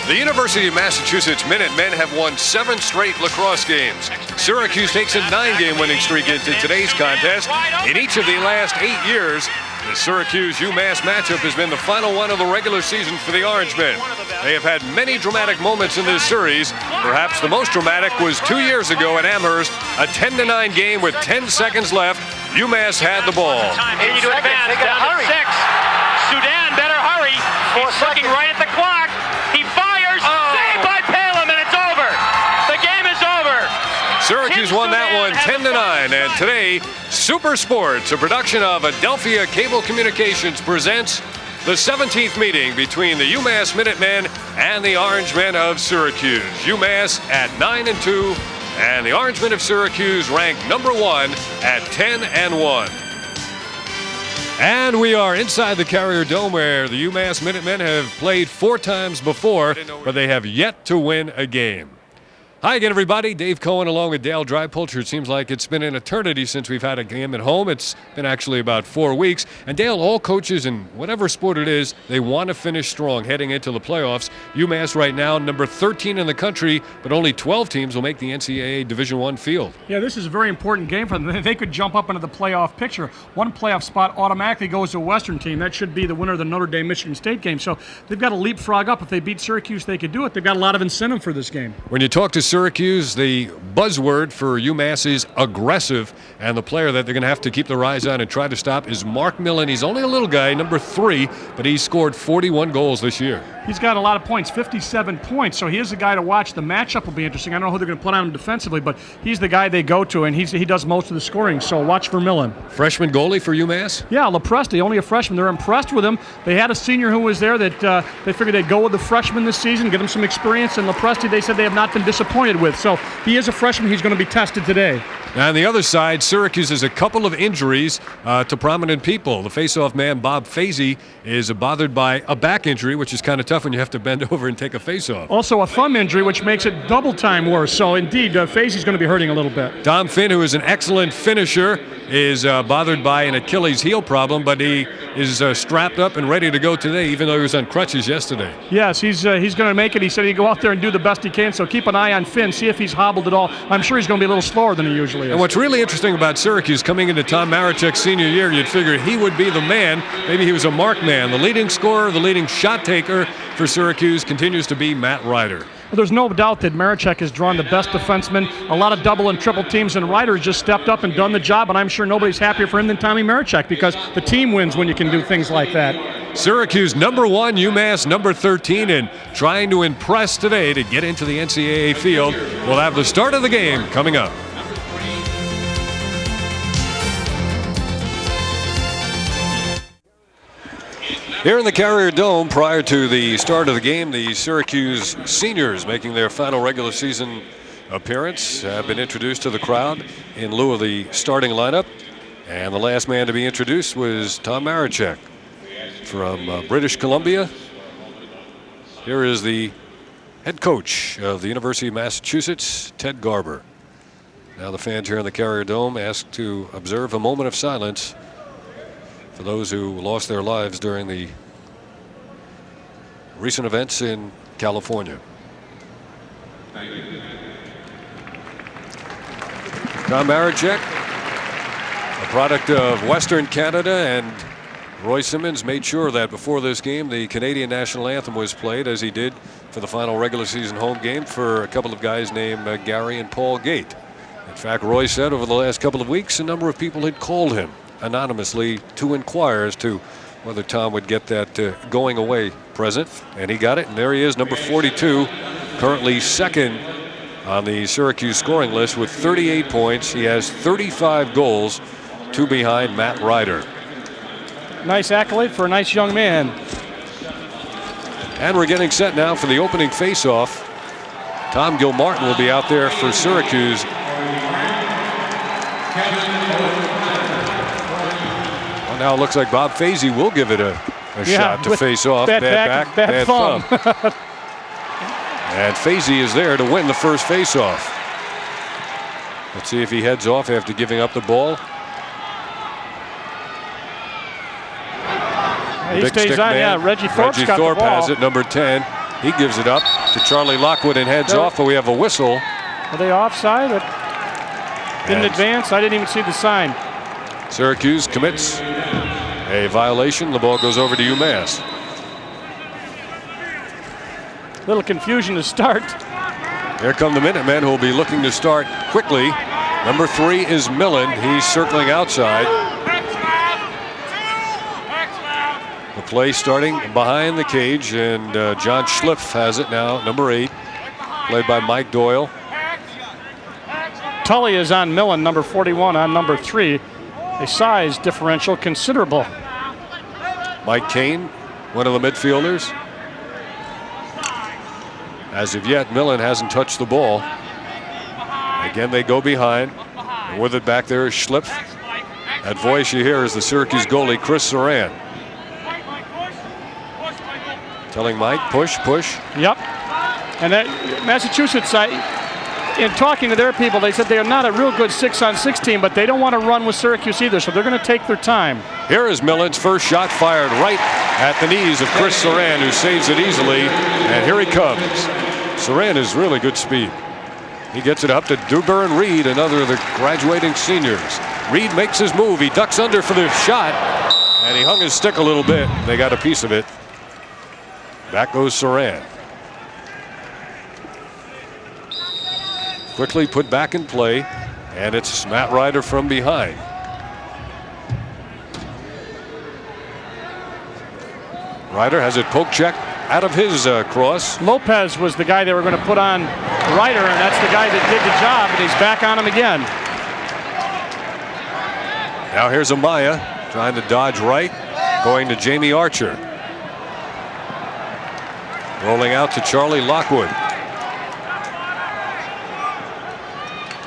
The University of Massachusetts Minutemen have won 7 straight lacrosse games. Syracuse takes a 9-game winning streak into today's contest. In each of the last 8 years, the Syracuse-UMass matchup has been the final one of the regular season for the Orangemen. They have had many dramatic moments in this series. Perhaps the most dramatic was 2 years ago at Amherst, a 10-9 game with 10 seconds left. UMass had the ball. They need to advance down to 6. Sudan better hurry. He's looking right at the clock. He fires. Saved by Palem, and it's over. The game is over. Syracuse won that one 10-9, and today, Super Sports, a production of Adelphia Cable Communications, presents the 17th meeting between the UMass Minutemen and the Orangemen of Syracuse. UMass at 9-2, and the Orangemen of Syracuse ranked number 1 at 10-1. And we are inside the Carrier Dome, where the UMass Minutemen have played 4 times before, but they have yet to win a game. Hi again, everybody. Dave Cohen along with Dale Drypulcher. It seems like it's been an eternity since we've had a game at home. It's been actually about 4 weeks. And Dale, all coaches in whatever sport it is, they want to finish strong heading into the playoffs. UMass right now, number 13 in the country, but only 12 teams will make the NCAA Division I field. Yeah, this is a very important game for them. They could jump up into the playoff picture. One playoff spot automatically goes to a Western team. That should be the winner of the Notre Dame-Michigan State game. So they've got to leapfrog up. If they beat Syracuse, they could do it. They've got a lot of incentive for this game. When you talk to Syracuse, the buzzword for UMass is aggressive, and the player that they're going to have to keep their eyes on and try to stop is Mark Millon. He's only a little guy, number 3, but he's scored 41 goals this year. He's got a lot of points, 57 points, so he is the guy to watch. The matchup will be interesting. I don't know who they're going to put on him defensively, but he's the guy they go to, and he does most of the scoring, so watch for Millon. Freshman goalie for UMass? Yeah, Lepresti, only a freshman. They're impressed with him. They had a senior who was there that they figured they'd go with the freshman this season, get him some experience, and Lepresti they said they have not been disappointed with. So he is a freshman. He's going to be tested today. Now, on the other side, Syracuse has a couple of injuries to prominent people. The faceoff man, Bob Fazy, is bothered by a back injury, which is kind of tough when you have to bend over and take a faceoff. Also a thumb injury, which makes it double time worse. So, indeed, Fazy's going to be hurting a little bit. Tom Finn, who is an excellent finisher, is bothered by an Achilles heel problem, but he is strapped up and ready to go today, even though he was on crutches yesterday. Yes, he's going to make it. He said he'd go out there and do the best he can, so keep an eye on Finn, see if he's hobbled at all. I'm sure he's going to be a little slower than he usually is. And what's really interesting about Syracuse, coming into Tom Marechek's senior year, you'd figure he would be the man. Maybe he was a mark man. The leading scorer, the leading shot taker for Syracuse continues to be Matt Ryder. Well, there's no doubt that Marechek has drawn the best defensemen, a lot of double and triple teams, and Ryder's just stepped up and done the job, and I'm sure nobody's happier for him than Tommy Marechek, because the team wins when you can do things like that. Syracuse number 1, UMass number 13, and trying to impress today to get into the NCAA field. We'll have the start of the game coming up. Here in the Carrier Dome, prior to the start of the game, the Syracuse seniors making their final regular season appearance have been introduced to the crowd in lieu of the starting lineup. And the last man to be introduced was Tom Marechek from British Columbia. Here is the head coach of the University of Massachusetts, Ted Garber. Now the fans here in the Carrier Dome asked to observe a moment of silence for those who lost their lives during the recent events in California. Tom Marechek, a product of Western Canada, and Roy Simmons made sure that before this game the Canadian national anthem was played, as he did for the final regular season home game for a couple of guys named Gary and Paul Gate. In fact, Roy said over the last couple of weeks a number of people had called him anonymously to inquire as to whether Tom would get that going away present, and he got it, and there he is, number 42, currently second on the Syracuse scoring list with 38 points. He has 35 goals, 2 behind Matt Ryder. Nice accolade for a nice young man. And we're getting set now for the opening faceoff. Tom Gilmartin will be out there for Syracuse. Well, now it looks like Bob Fazy will give it a shot to face off. Bad back, bad thumb. And Fazy is there to win the first faceoff. Let's see if he heads off after giving up the ball. He stays on, yeah. Reggie Thorpe has it, number 10. He gives it up to Charlie Lockwood and heads off, but we have a whistle. Are they offside? Didn't advance? I didn't even see the sign. Syracuse commits a violation. The ball goes over to UMass. Little confusion to start. Here come the Minutemen, who will be looking to start quickly. Number 3 is Millon. He's circling outside. The play starting behind the cage, and John SCHLIPF has it now, number 8, played by Mike Doyle. Tully is on Millon, number 41 on number 3. A size differential considerable. Mike Kane, one of the midfielders. As of yet, Millon hasn't touched the ball. Again, they go behind. And with it back there is SCHLIPF. That voice you hear is the Syracuse goalie, Chris Saran. Telling Mike, push, push. Yep. And that Massachusetts, in talking to their people, they said they are not a real good 6-on-6 team, but they don't want to run with Syracuse either, so they're going to take their time. Here is Millon's first shot, fired right at the knees of Chris Saran, who saves it easily. And here he comes. Saran has really good speed. He gets it up to Duber and Reed, another of the graduating seniors. Reed makes his move. He ducks under for the shot, and he hung his stick a little bit. They got a piece of it. Back goes Saran. Quickly put back in play, and it's Matt Ryder from behind. Ryder has it poke check out of his cross. Lopez was the guy they were going to put on Ryder, and that's the guy that did the job, and he's back on him again. Now here's Amaya trying to dodge right, going to Jamie Archer. Rolling out to Charlie Lockwood.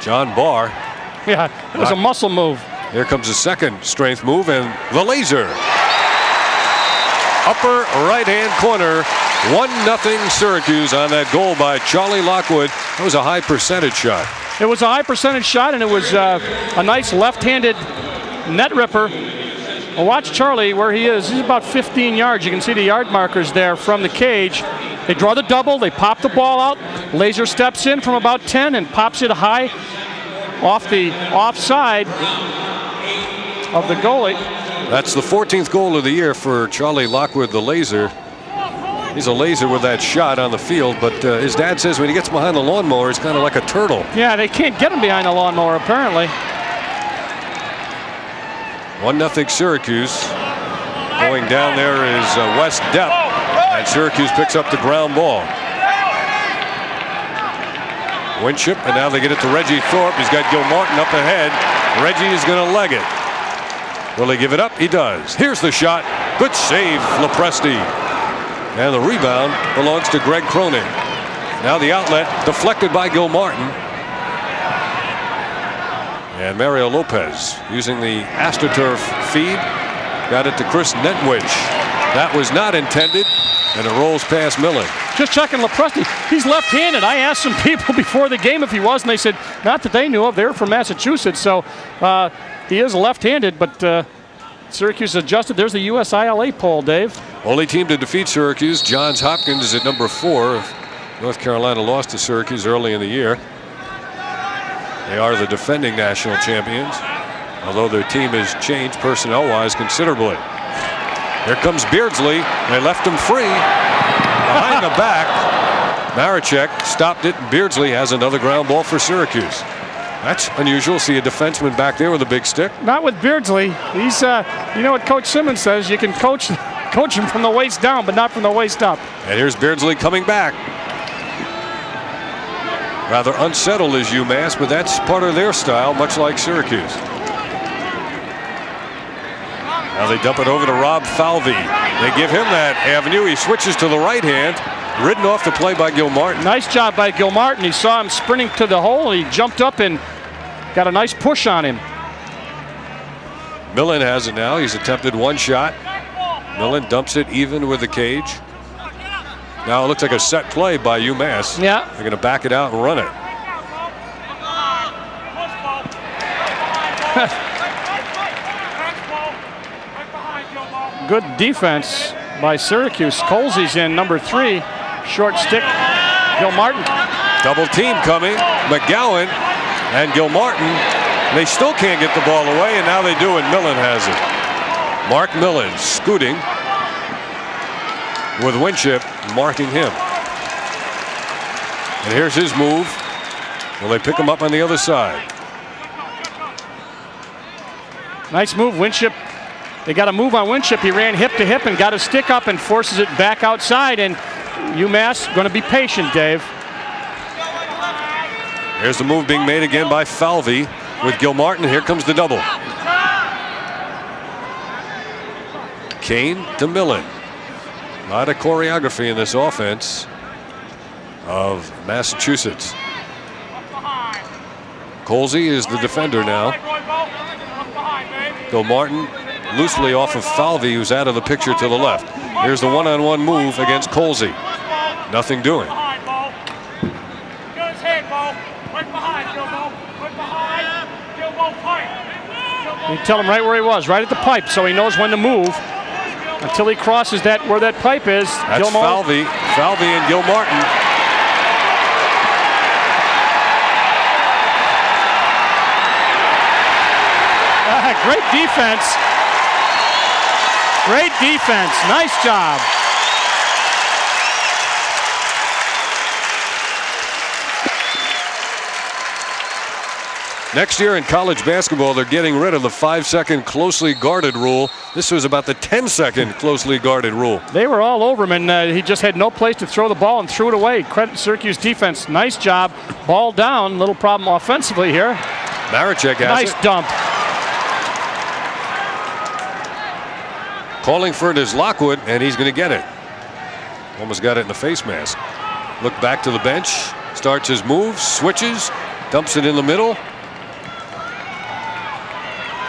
John Barr. Yeah, it was a muscle move. Here comes the second strength move, and the laser. Upper right-hand corner, 1-0 Syracuse on that goal by Charlie Lockwood. That was a high percentage shot. It was a high percentage shot, and it was a nice left-handed net ripper. Well, watch Charlie where he is. He's about 15 yards. You can see the yard markers there from the cage. They draw the double. They pop the ball out. Laser steps in from about 10 and pops it high off the offside of the goalie. That's the 14th goal of the year for Charlie Lockwood, the laser. He's a laser with that shot on the field, but his dad says when he gets behind the lawnmower, it's kind of like a turtle. Yeah, they can't get him behind the lawnmower, apparently. 1-0 Syracuse. Going down there is Wes Depp, and Syracuse picks up the ground ball. Winship, and now they get it to Reggie Thorpe. He's got Gilmartin up ahead. Reggie is going to leg it. Will he give it up? He does. Here's the shot. Good save, Lepresti. And the rebound belongs to Greg Cronin. Now the outlet deflected by Gilmartin. And Mario Lopez using the AstroTurf feed. Got it to Chris Netwich. That was not intended, and it rolls past Millon. Just checking Lepresti. He's left-handed. I asked some people before the game if he was, and they said not that they knew of. They're from Massachusetts, so he is left-handed, but Syracuse adjusted. There's the USILA poll, Dave. Only team to defeat Syracuse. Johns Hopkins is at number 4. North Carolina lost to Syracuse early in the year. They are the defending national champions, although their team has changed personnel-wise considerably. Here comes Beardsley. They left him free. Behind the back, Maricek stopped it, and Beardsley has another ground ball for Syracuse. That's unusual. See a defenseman back there with a big stick. Not with Beardsley. He's, you know what Coach Simmons says, you can coach him from the waist down, but not from the waist up. And here's Beardsley coming back. Rather unsettled is UMass, but that's part of their style, much like Syracuse. Now they dump it over to Rob Falvey. They give him that avenue. He switches to the right hand. Ridden off the play by Gilmartin. Nice job by Gilmartin. He saw him sprinting to the hole. He jumped up and got a nice push on him. Millon has it now. He's attempted one shot. Millon dumps it even with the cage. Now it looks like a set play by UMass. Yeah. They're going to back it out and run it. Good defense by Syracuse. Colsey's in, number 3. Short stick, Gilmartin. Double team coming. McGowan and Gilmartin. They still can't get the ball away, and now they do, and Millon has it. Mark Millon scooting with Winship marking him. And here's his move. Will they pick him up on the other side? Nice move, Winship. They got a move on Winship. He ran hip to hip and got his stick up and forces it back outside. And UMass going to be patient, Dave. Here's the move being made again by Falvey with Gilmartin. Here comes the double. Kane to Millon. A lot of choreography in this offense of Massachusetts. Colsey is the defender now. Gilmartin loosely off of Falvey, who's out of the picture to the left. Here's the one-on-one move against Colsey. Nothing doing. You tell him right where he was, right at the pipe, so he knows when to move. Until he crosses that where that pipe is. That's Falvey and Gilmartin. Great defense. Great defense. Nice job. Next year in college basketball, they're getting rid of the 5-second closely guarded rule. This was about the 10-second closely guarded rule. They were all over him, and he just had no place to throw the ball and threw it away. Credit Syracuse defense. Nice job. Ball down. Little problem offensively here. Maricek has nice it. Dump. Calling for it is Lockwood, and he's going to get it. Almost got it in the face mask. Look back to the bench. Starts his move. Switches. Dumps it in the middle.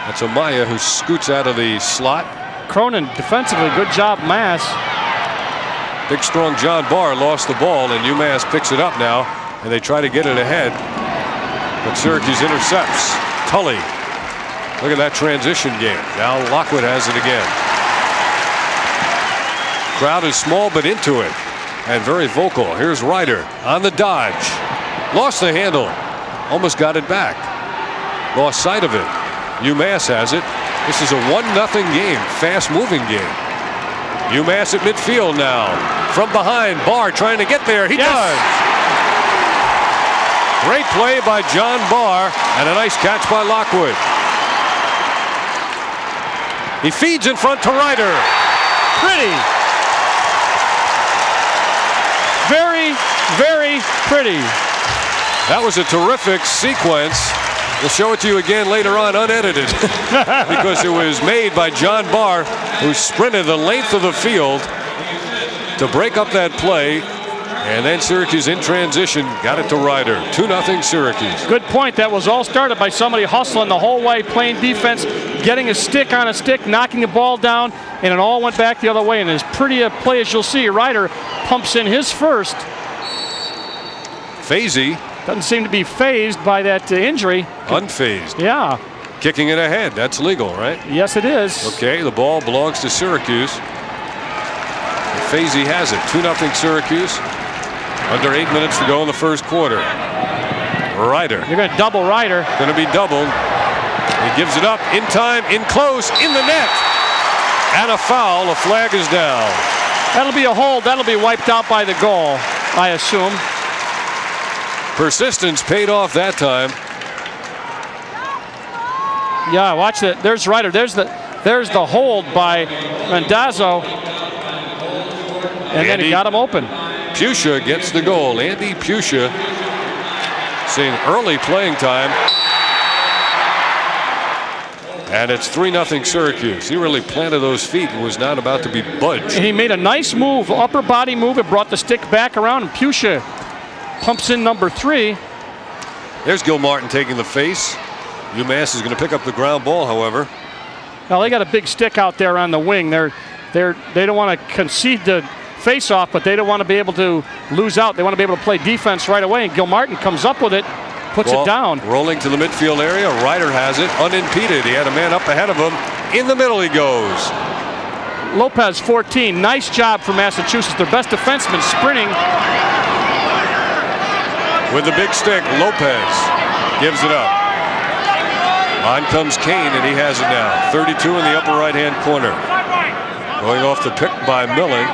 That's Amaya who scoots out of the slot. Cronin defensively, good job, Mass. Big strong John Barr lost the ball, and UMass picks it up now, and they try to get it ahead. But Syracuse intercepts. Tully. Look at that transition game. Now Lockwood has it again. Crowd is small but into it and very vocal. Here's Ryder on the dodge. Lost the handle. Almost got it back. Lost sight of it. UMass has it. This is a 1-0 game, fast-moving game. UMass at midfield now. From behind, Barr trying to get there. He does. Great play by John Barr and a nice catch by Lockwood. He feeds in front to Ryder. Pretty. Very, very pretty. That was a terrific sequence. We'll show it to you again later on, unedited, because it was made by John Barr, who sprinted the length of the field to break up that play. And then Syracuse in transition got it to Ryder. 2-0 Syracuse. Good point. That was all started by somebody hustling the whole way, playing defense, getting a stick on a stick, knocking the ball down, and it all went back the other way. And as pretty a play as you'll see, Ryder pumps in his first. Fazy. Doesn't seem to be phased by that injury. Unfazed. Yeah. Kicking it ahead. That's legal, right? Yes, it is. Okay, the ball belongs to Syracuse. Fazy has it. 2-0 Syracuse. Under 8 minutes to go in the first quarter. Ryder. You're going to double Ryder. Going to be doubled. He gives it up in time, in close, in the net. And a foul. A flag is down. That'll be a hold. That'll be wiped out by the goal, I assume. Persistence paid off that time. Yeah, watch that. There's Ryder. There's the hold by Randazzo. And then he got him open. Pusha gets the goal. Andy Pusha seeing early playing time. And it's 3-0 Syracuse. He really planted those feet and was not about to be budged. And he made a nice move, upper body move. It brought the stick back around, and Pusha pumps in number 3. There's Gilmartin taking the face. UMass is going to pick up the ground ball, however. Now they got a big stick out there on the wing. They don't want to concede the face-off, but they don't want to be able to lose out. They want to be able to play defense right away. And Gilmartin comes up with it, puts it down. Rolling to the midfield area. Ryder has it unimpeded. He had a man up ahead of him. In the middle he goes. Lopez 14. Nice job for Massachusetts. Their best defenseman sprinting. With the big stick, Lopez gives it up. On comes Kane, and he has it now. 32 in the upper right-hand corner. Going off the pick by Millon.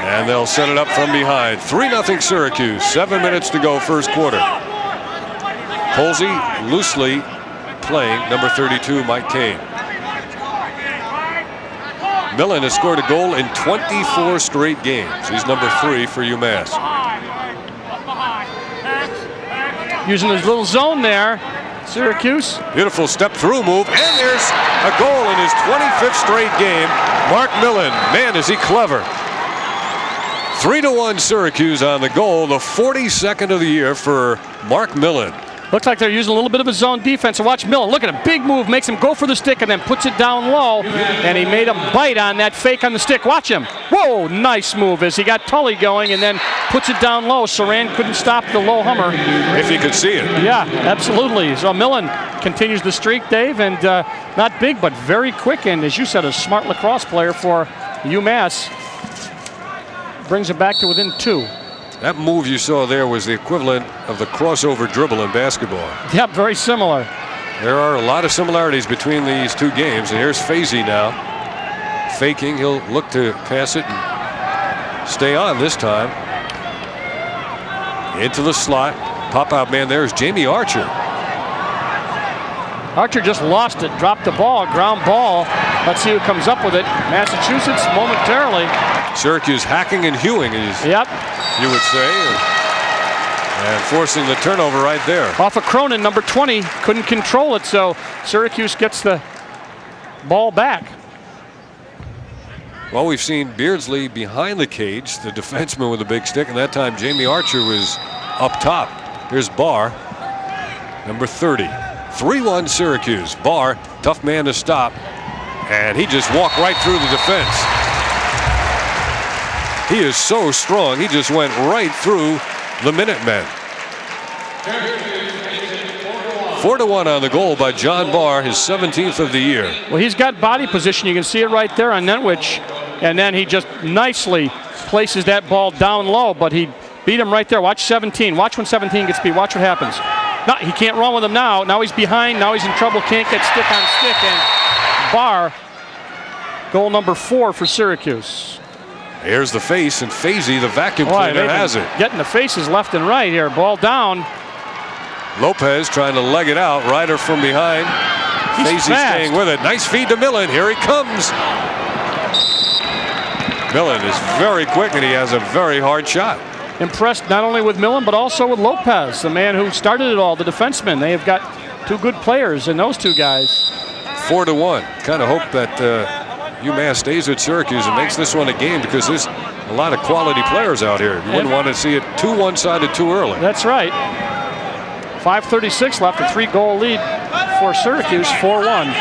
And they'll set it up from behind. 3-0 Syracuse. 7 minutes to go, first quarter. Colsey loosely playing number 32, Mike Kane. Millon has scored a goal in 24 straight games. He's number 3 for UMass. Using his little zone there, Syracuse. Beautiful step through move, and there's a goal in his 25th straight game. Mark Millon, man, is he clever. 3-1 Syracuse on the goal, the 42nd of the year for Mark Millon. Looks like they're using a little bit of a zone defense. And watch Millon, look at a big move, makes him go for the stick and then puts it down low. And he made him bite on that fake on the stick. Watch him. Whoa, nice move as he got Tully going and then puts it down low. Saran couldn't stop the low hummer. If you could see it. Yeah, absolutely. So Millon continues the streak, Dave, and not big, but very quick. And as you said, a smart lacrosse player for UMass. Brings it back to within 2. That move you saw there was the equivalent of the crossover dribble in basketball. Yep, very similar. There are a lot of similarities between these two games. And here's Fazy now. Faking, he'll look to pass it and stay on this time. Into the slot. Pop-out man there is Jamie Archer. Archer just lost it, dropped the ball, ground ball. Let's see who comes up with it. Massachusetts momentarily. Syracuse hacking and hewing, as you would say, and forcing the turnover right there. Off of Cronin, number 20, couldn't control it, so Syracuse gets the ball back. Well, we've seen Beardsley behind the cage, the defenseman with a big stick, and that time Jamie Archer was up top. Here's Barr, number 30. 3-1 Syracuse. Barr, tough man to stop, and he just walked right through the defense. He is so strong, he just went right through the Minutemen. 4-1 on the goal by John Barr, his 17th of the year. Well, he's got body position. You can see it right there on Nentwich. And then he just nicely places that ball down low, but he beat him right there. Watch 17. Watch when 17 gets beat. Watch what happens. No, he can't run with him now. Now he's behind. Now he's in trouble. Can't get stick on stick. And Barr, goal number 4 for Syracuse. Here's the face, and Fazy, the vacuum cleaner, has it. Getting the faces left and right here. Ball down. Lopez trying to leg it out. Ryder from behind. Fazy staying with it. Nice feed to Millon. Here he comes. Millon is very quick, and he has a very hard shot. Impressed not only with Millon, but also with Lopez, the man who started it all, the defenseman. They have got 2 good players in those 2 guys. 4-1. Kind of hope that UMass stays with Syracuse and makes this one a game, because there's a lot of quality players out here. You wouldn't want to see it too one-sided too early. That's right. 5:36 left, a 3-goal lead for Syracuse, 4-1.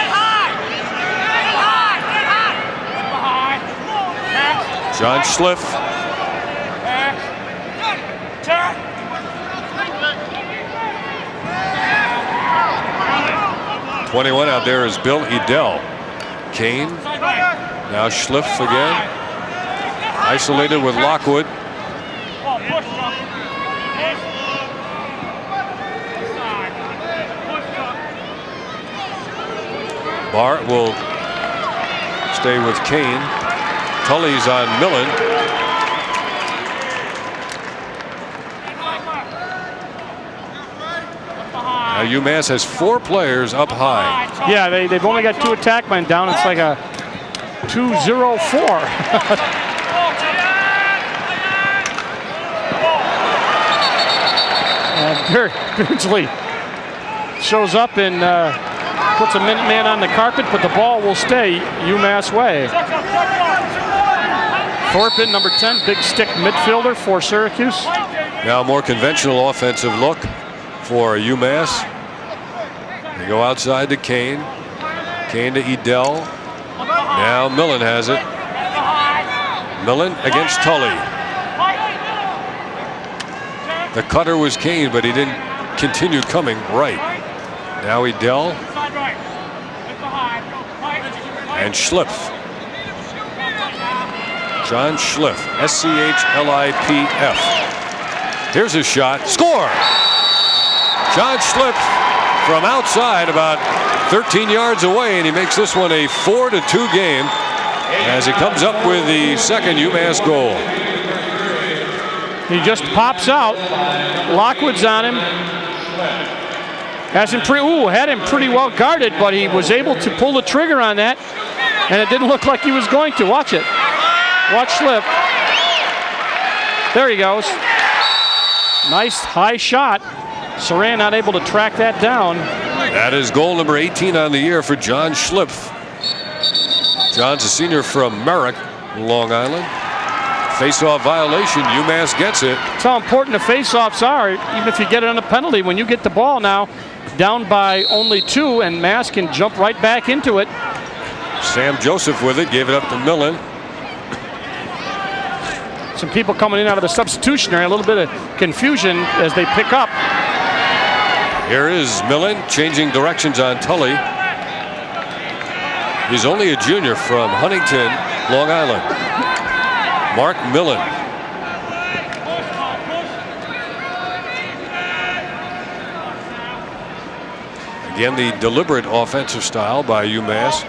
John SCHLIPF. .21 out there is Bill Edel. Kane. Now SCHLIPF again. Isolated with Lockwood. Bart will stay with Kane. Tully's on Millon. Now UMass has 4 players up high. Yeah, they've only got 2 attackmen down. It's like a 2-0-4. Beardsley shows up and puts a Minuteman on the carpet, but the ball will stay UMass way. Thorpe, number 10, big stick midfielder for Syracuse. Now a more conventional offensive look for UMass. They go outside to Kane. Kane to Edel. Now Millon has it. Millon against Tully. The cutter was Kane, but he didn't continue coming right. Now Edel. And and SCHLIPF. John SCHLIPF, SCHLIPF. Here's a shot. Score! John SCHLIPF from outside about 13 yards away, and he makes this one a 4-2 game as he comes up with the second UMass goal. He just pops out. Lockwood's on him. Had him pretty well guarded, but he was able to pull the trigger on that, and it didn't look like he was going to. Watch it. Watch SCHLIPF. There he goes. Nice high shot. Saran not able to track that down. That is goal number 18 on the year for John SCHLIPF. John's a senior from Merrick, Long Island. Face-off violation. UMass gets it. That's how important the face-offs are, even if you get it on a penalty. When you get the ball now down by only 2, and Mass can jump right back into it. Sam Joseph with it, gave it up to Millon. Some people coming in out of the substitutionary, a little bit of confusion as they pick up. Here is Millon changing directions on Tully. He's only a junior from Huntington, Long Island. Mark Millon. Again, the deliberate offensive style by UMass.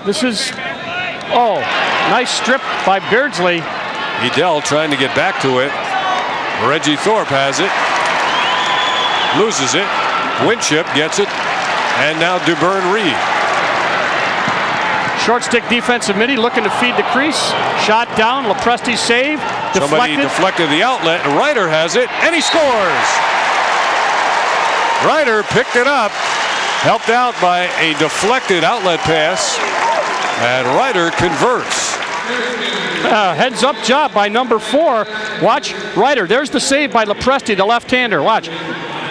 This is, nice strip by Beardsley. Edel trying to get back to it. Reggie Thorpe has it. Loses it. Winship gets it. And now DuBurn Reed. Short stick defensive midi looking to feed the crease. Shot down. Lepresti save. Somebody deflected the outlet. And Ryder has it. And he scores. Ryder picked it up. Helped out by a deflected outlet pass. And Ryder converts. Heads up job by number 4. Watch Ryder. There's the save by Lepresti, the left-hander. Watch.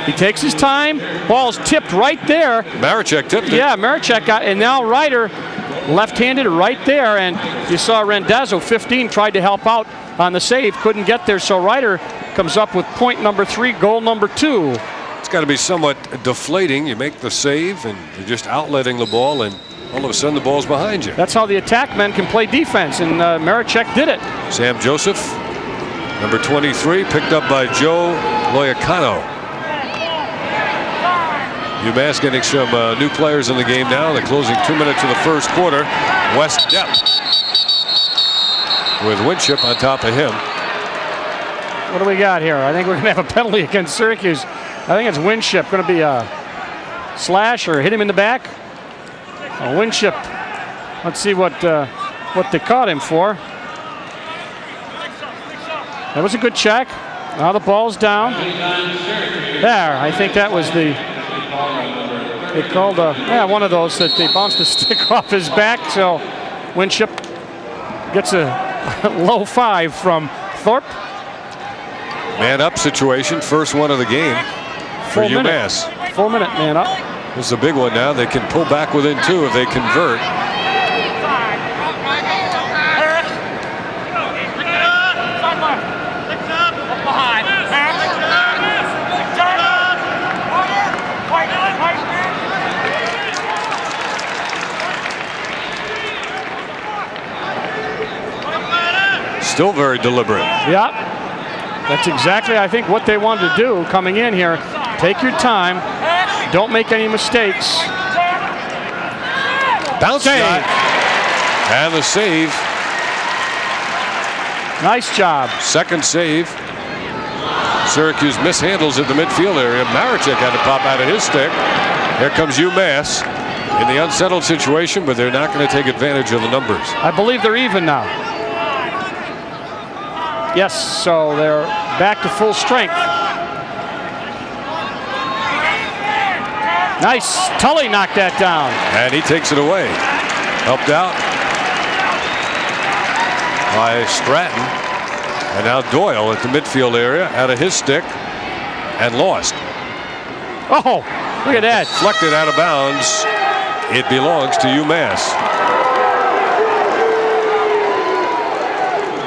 He takes his time. Ball's tipped right there. Maricek tipped it. Yeah, Maricek got, and now Ryder left-handed right there. And you saw Rendazzo, 15, tried to help out on the save. Couldn't get there. So Ryder comes up with point number 3, goal number 2. It's got to be somewhat deflating. You make the save and you're just outletting the ball, and all of a sudden the ball's behind you. That's how the attack men can play defense, and Maricek did it. Sam Joseph, number 23, picked up by Joe Loyacano. UMass getting some new players in the game now. The closing 2 minutes of the first quarter. West Depp with Winship on top of him. What do we got here? I think we're going to have a penalty against Syracuse. I think it's Winship. Going to be a slash or hit him in the back. Winship. Let's see what they caught him for. That was a good check. Now the ball's down. There, I think that was the. They called one of those that they bounced the stick off his back. So Winship gets a low 5 from Thorpe. Man up situation, first one of the game for UMass. Full minute, man up. This is a big one now. They can pull back within 2 if they convert. Still very deliberate. Yeah, that's exactly, I think, what they wanted to do coming in here. Take your time. Don't make any mistakes. Bounce shot. And the save. Nice job. Second save. Syracuse mishandles at the midfield area. Maricek had to pop out of his stick. Here comes UMass in the unsettled situation, but they're not going to take advantage of the numbers. I believe they're even now. Yes, so they're back to full strength. Nice. Tully knocked that down. And he takes it away. Helped out by Stratton. And now Doyle at the midfield area out of his stick and lost. Oh, look at that. Deflected out of bounds. It belongs to UMass.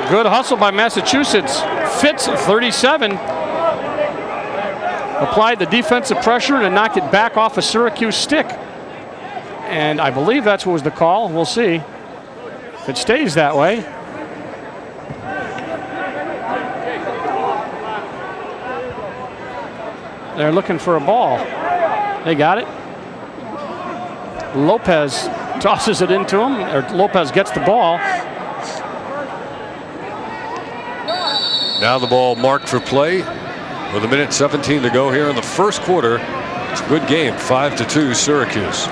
Good hustle by Massachusetts. Fitz, 37. Applied the defensive pressure and knocked it back off a Syracuse stick. And I believe that's what was the call. We'll see if it stays that way. They're looking for a ball. They got it. Lopez tosses it into him, or Lopez gets the ball. Now the ball marked for play with 1:17 to go here in the first quarter. It's a good game, 5-2 Syracuse.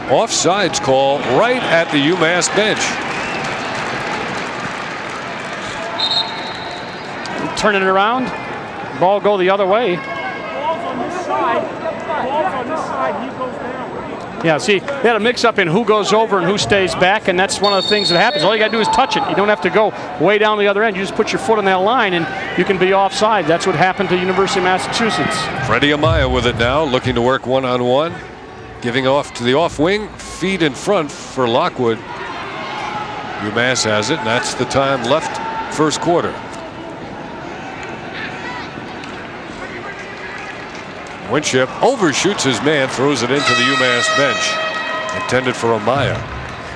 Offsides call right at the UMass bench. Turn it around. Ball go the other way. Ball's on this side. Ball's on this side. He goes down. Yeah, see, they had a mix-up in who goes over and who stays back, and that's one of the things that happens. All you got to do is touch it. You don't have to go way down the other end. You just put your foot on that line, and you can be offside. That's what happened to University of Massachusetts. Freddie Amaya with it now, looking to work one-on-one. Giving off to the off wing, feed in front for Lockwood. UMass has it, and that's the time left first quarter. Winship overshoots his man, throws it into the UMass bench. Intended for Amaya.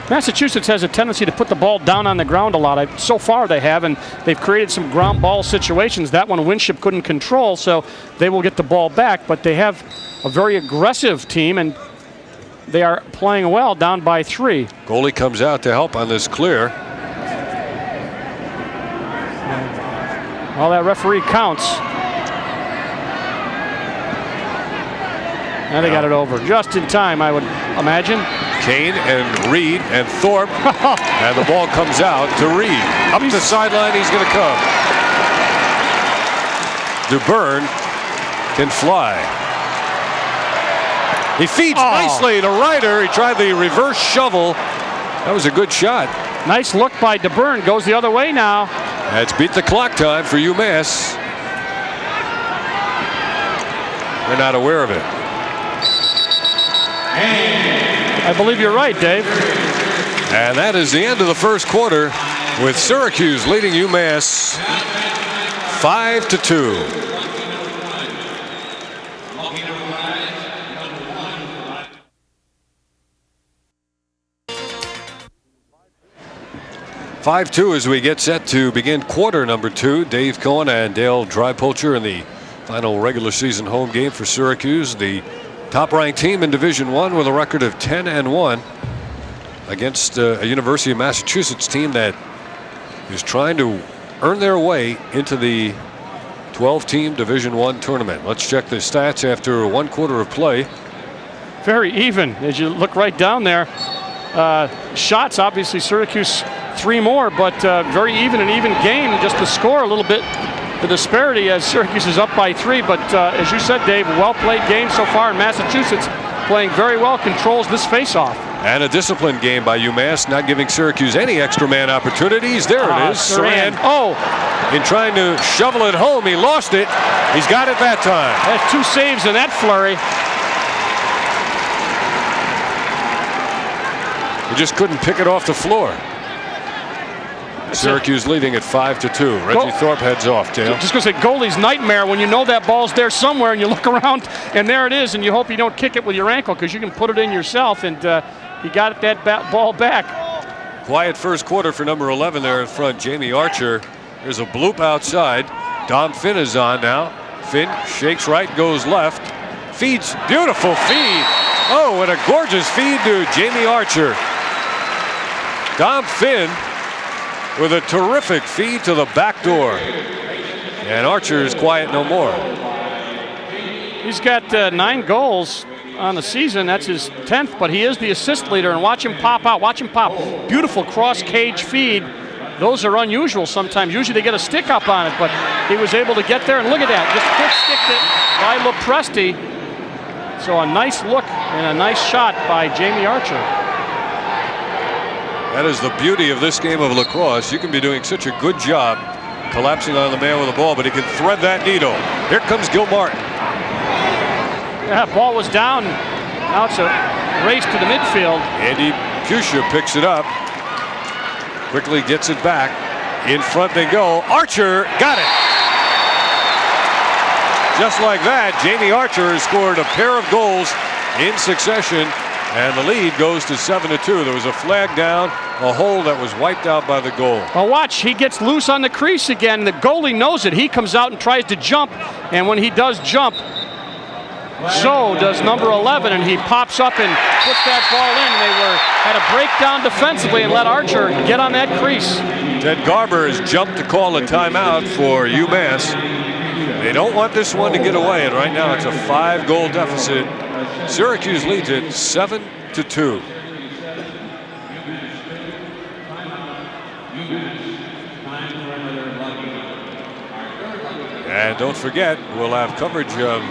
Massachusetts has a tendency to put the ball down on the ground a lot. So far they have, and they've created some ground ball situations. That one Winship couldn't control, so they will get the ball back. But they have a very aggressive team, and they are playing well, down by 3. Goalie comes out to help on this clear. Well, that referee counts. And they got it over just in time, I would imagine. Kane and Reed and Thorpe. And the ball comes out to Reed. Up the sideline, he's going to come. DeBurn can fly. He feeds nicely to Ryder. He tried the reverse shovel. That was a good shot. Nice look by DeBurn. Goes the other way now. That's beat the clock time for UMass. They're not aware of it. I believe you're right, Dave. And that is the end of the first quarter, with Syracuse leading UMass 5-2. As we get set to begin quarter number 2. Dave Cohen and Dale Drypolcher in the final regular season home game for Syracuse, the top-ranked team in Division I with a record of 10-1 against a University of Massachusetts team that is trying to earn their way into the 12-team Division I tournament. Let's check the stats after 1 quarter of play. Very even as you look right down there. Shots, obviously Syracuse 3 more, but very even game. Just the score a little bit, the disparity as Syracuse is up by 3. But as you said, Dave, well-played game so far, in Massachusetts playing very well, controls this face-off. And a disciplined game by UMass, not giving Syracuse any extra man opportunities. There it is. Saran. In trying to shovel it home, he lost it. He's got it that time. That's 2 saves in that flurry. He just couldn't pick it off the floor. Syracuse leading at 5-2. Reggie Thorpe heads off, Dale. Just going to say, goalie's nightmare when you know that ball's there somewhere and you look around and there it is, and you hope you don't kick it with your ankle because you can put it in yourself, and he got that ball back. Quiet first quarter for number 11 there in front, Jamie Archer. There's a bloop outside. Dom Finn is on now. Finn shakes right, goes left. Feeds, beautiful feed. Oh, and a gorgeous feed to Jamie Archer. Dom Finn with a terrific feed to the back door. And Archer is quiet no more. He's got 9 goals on the season. That's his 10th, but he is the assist leader. And watch him pop out. Watch him pop. Beautiful cross-cage feed. Those are unusual sometimes. Usually they get a stick up on it, but he was able to get there. And look at that. Just quick stick by Lopresti. So a nice look and a nice shot by Jamie Archer. That is the beauty of this game of lacrosse. You can be doing such a good job collapsing on the man with the ball, but he can thread that needle. Here comes Gil Martin. Yeah, ball was down. Now it's a race to the midfield. Andy Pusha picks it up. Quickly gets it back. In front they go. Archer got it. Just like that, Jamie Archer has scored a pair of goals in succession, and the lead goes to 7-2. There was a flag down, a hole that was wiped out by the goal. Well, watch, he gets loose on the crease again. The goalie knows it. He comes out and tries to jump, and when he does jump, so does number 11, and he pops up and puts that ball in. They had a breakdown defensively and let Archer get on that crease. Ted Garber has jumped to call a timeout for UMass. They don't want this one to get away, and right now it's a 5-goal deficit. Syracuse leads it 7-2. And don't forget, we'll have coverage of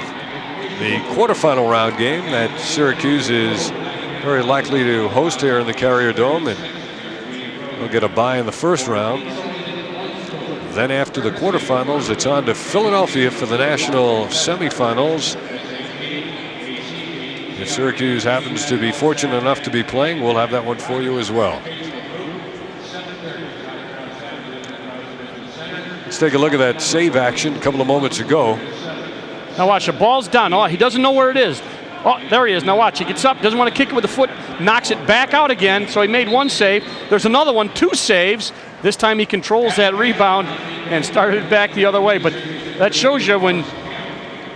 the quarterfinal round game that Syracuse is very likely to host here in the Carrier Dome, and they'll get a bye in the first round. Then after the quarterfinals, it's on to Philadelphia for the national semifinals. If Syracuse happens to be fortunate enough to be playing, we'll have that one for you as well. Let's take a look at that save action a couple of moments ago. Now watch, the ball's down. Oh, he doesn't know where it is. Oh, there he is. Now watch, he gets up, doesn't want to kick it with the foot, knocks it back out again, so he made one save. There's another one, 2 saves. This time he controls that rebound and started it back the other way. But that shows you when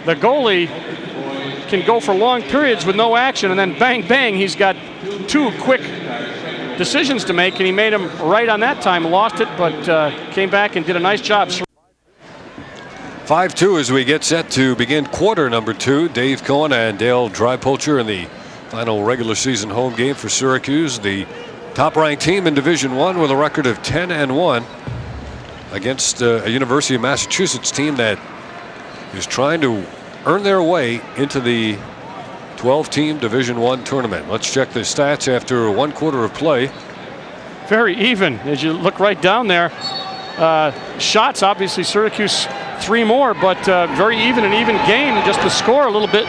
the goalie can go for long periods with no action, and then bang, bang, he's got 2 quick decisions to make, and he made them right on that time. Lost it, but came back and did a nice job. 5-2 as we get set to begin quarter number 2. Dave Cohen and Dale Drypolcher in the final regular season home game for Syracuse, the top-ranked team in Division I with a record of 10-1 against a University of Massachusetts team that is trying to earn their way into the 12-team Division I tournament. Let's check the stats after 1 quarter of play. Very even as you look right down there. Shots, obviously Syracuse 3 more, but very even game. Just to score a little bit,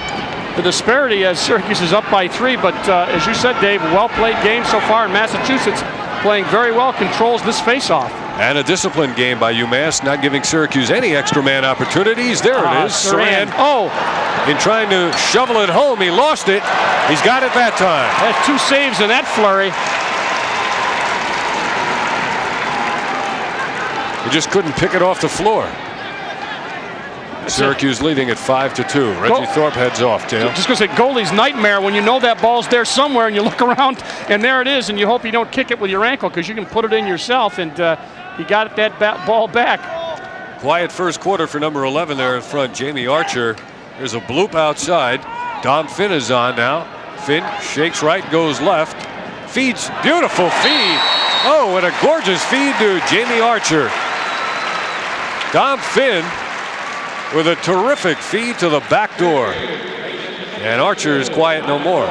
the disparity as Syracuse is up by 3. But as you said, Dave, well-played game so far, and Massachusetts playing very well, controls this face-off. And a disciplined game by UMass, not giving Syracuse any extra man opportunities. There it is. Saran. Oh, in trying to shovel it home, he lost it. He's got it that time. That's 2 saves in that flurry. He just couldn't pick it off the floor. Syracuse leading at 5-2. Reggie Thorpe heads off, Dale. Just going to say, goalie's nightmare when you know that ball's there somewhere and you look around and there it is, and you hope you don't kick it with your ankle because you can put it in yourself, and he got that ball back. Quiet first quarter for number 11 there in front, Jamie Archer. There's a bloop outside. Dom Finn is on now. Finn shakes right, goes left. Feeds, beautiful feed. Oh, what a gorgeous feed to Jamie Archer. Dom Finn with a terrific feed to the back door. And Archer is quiet no more.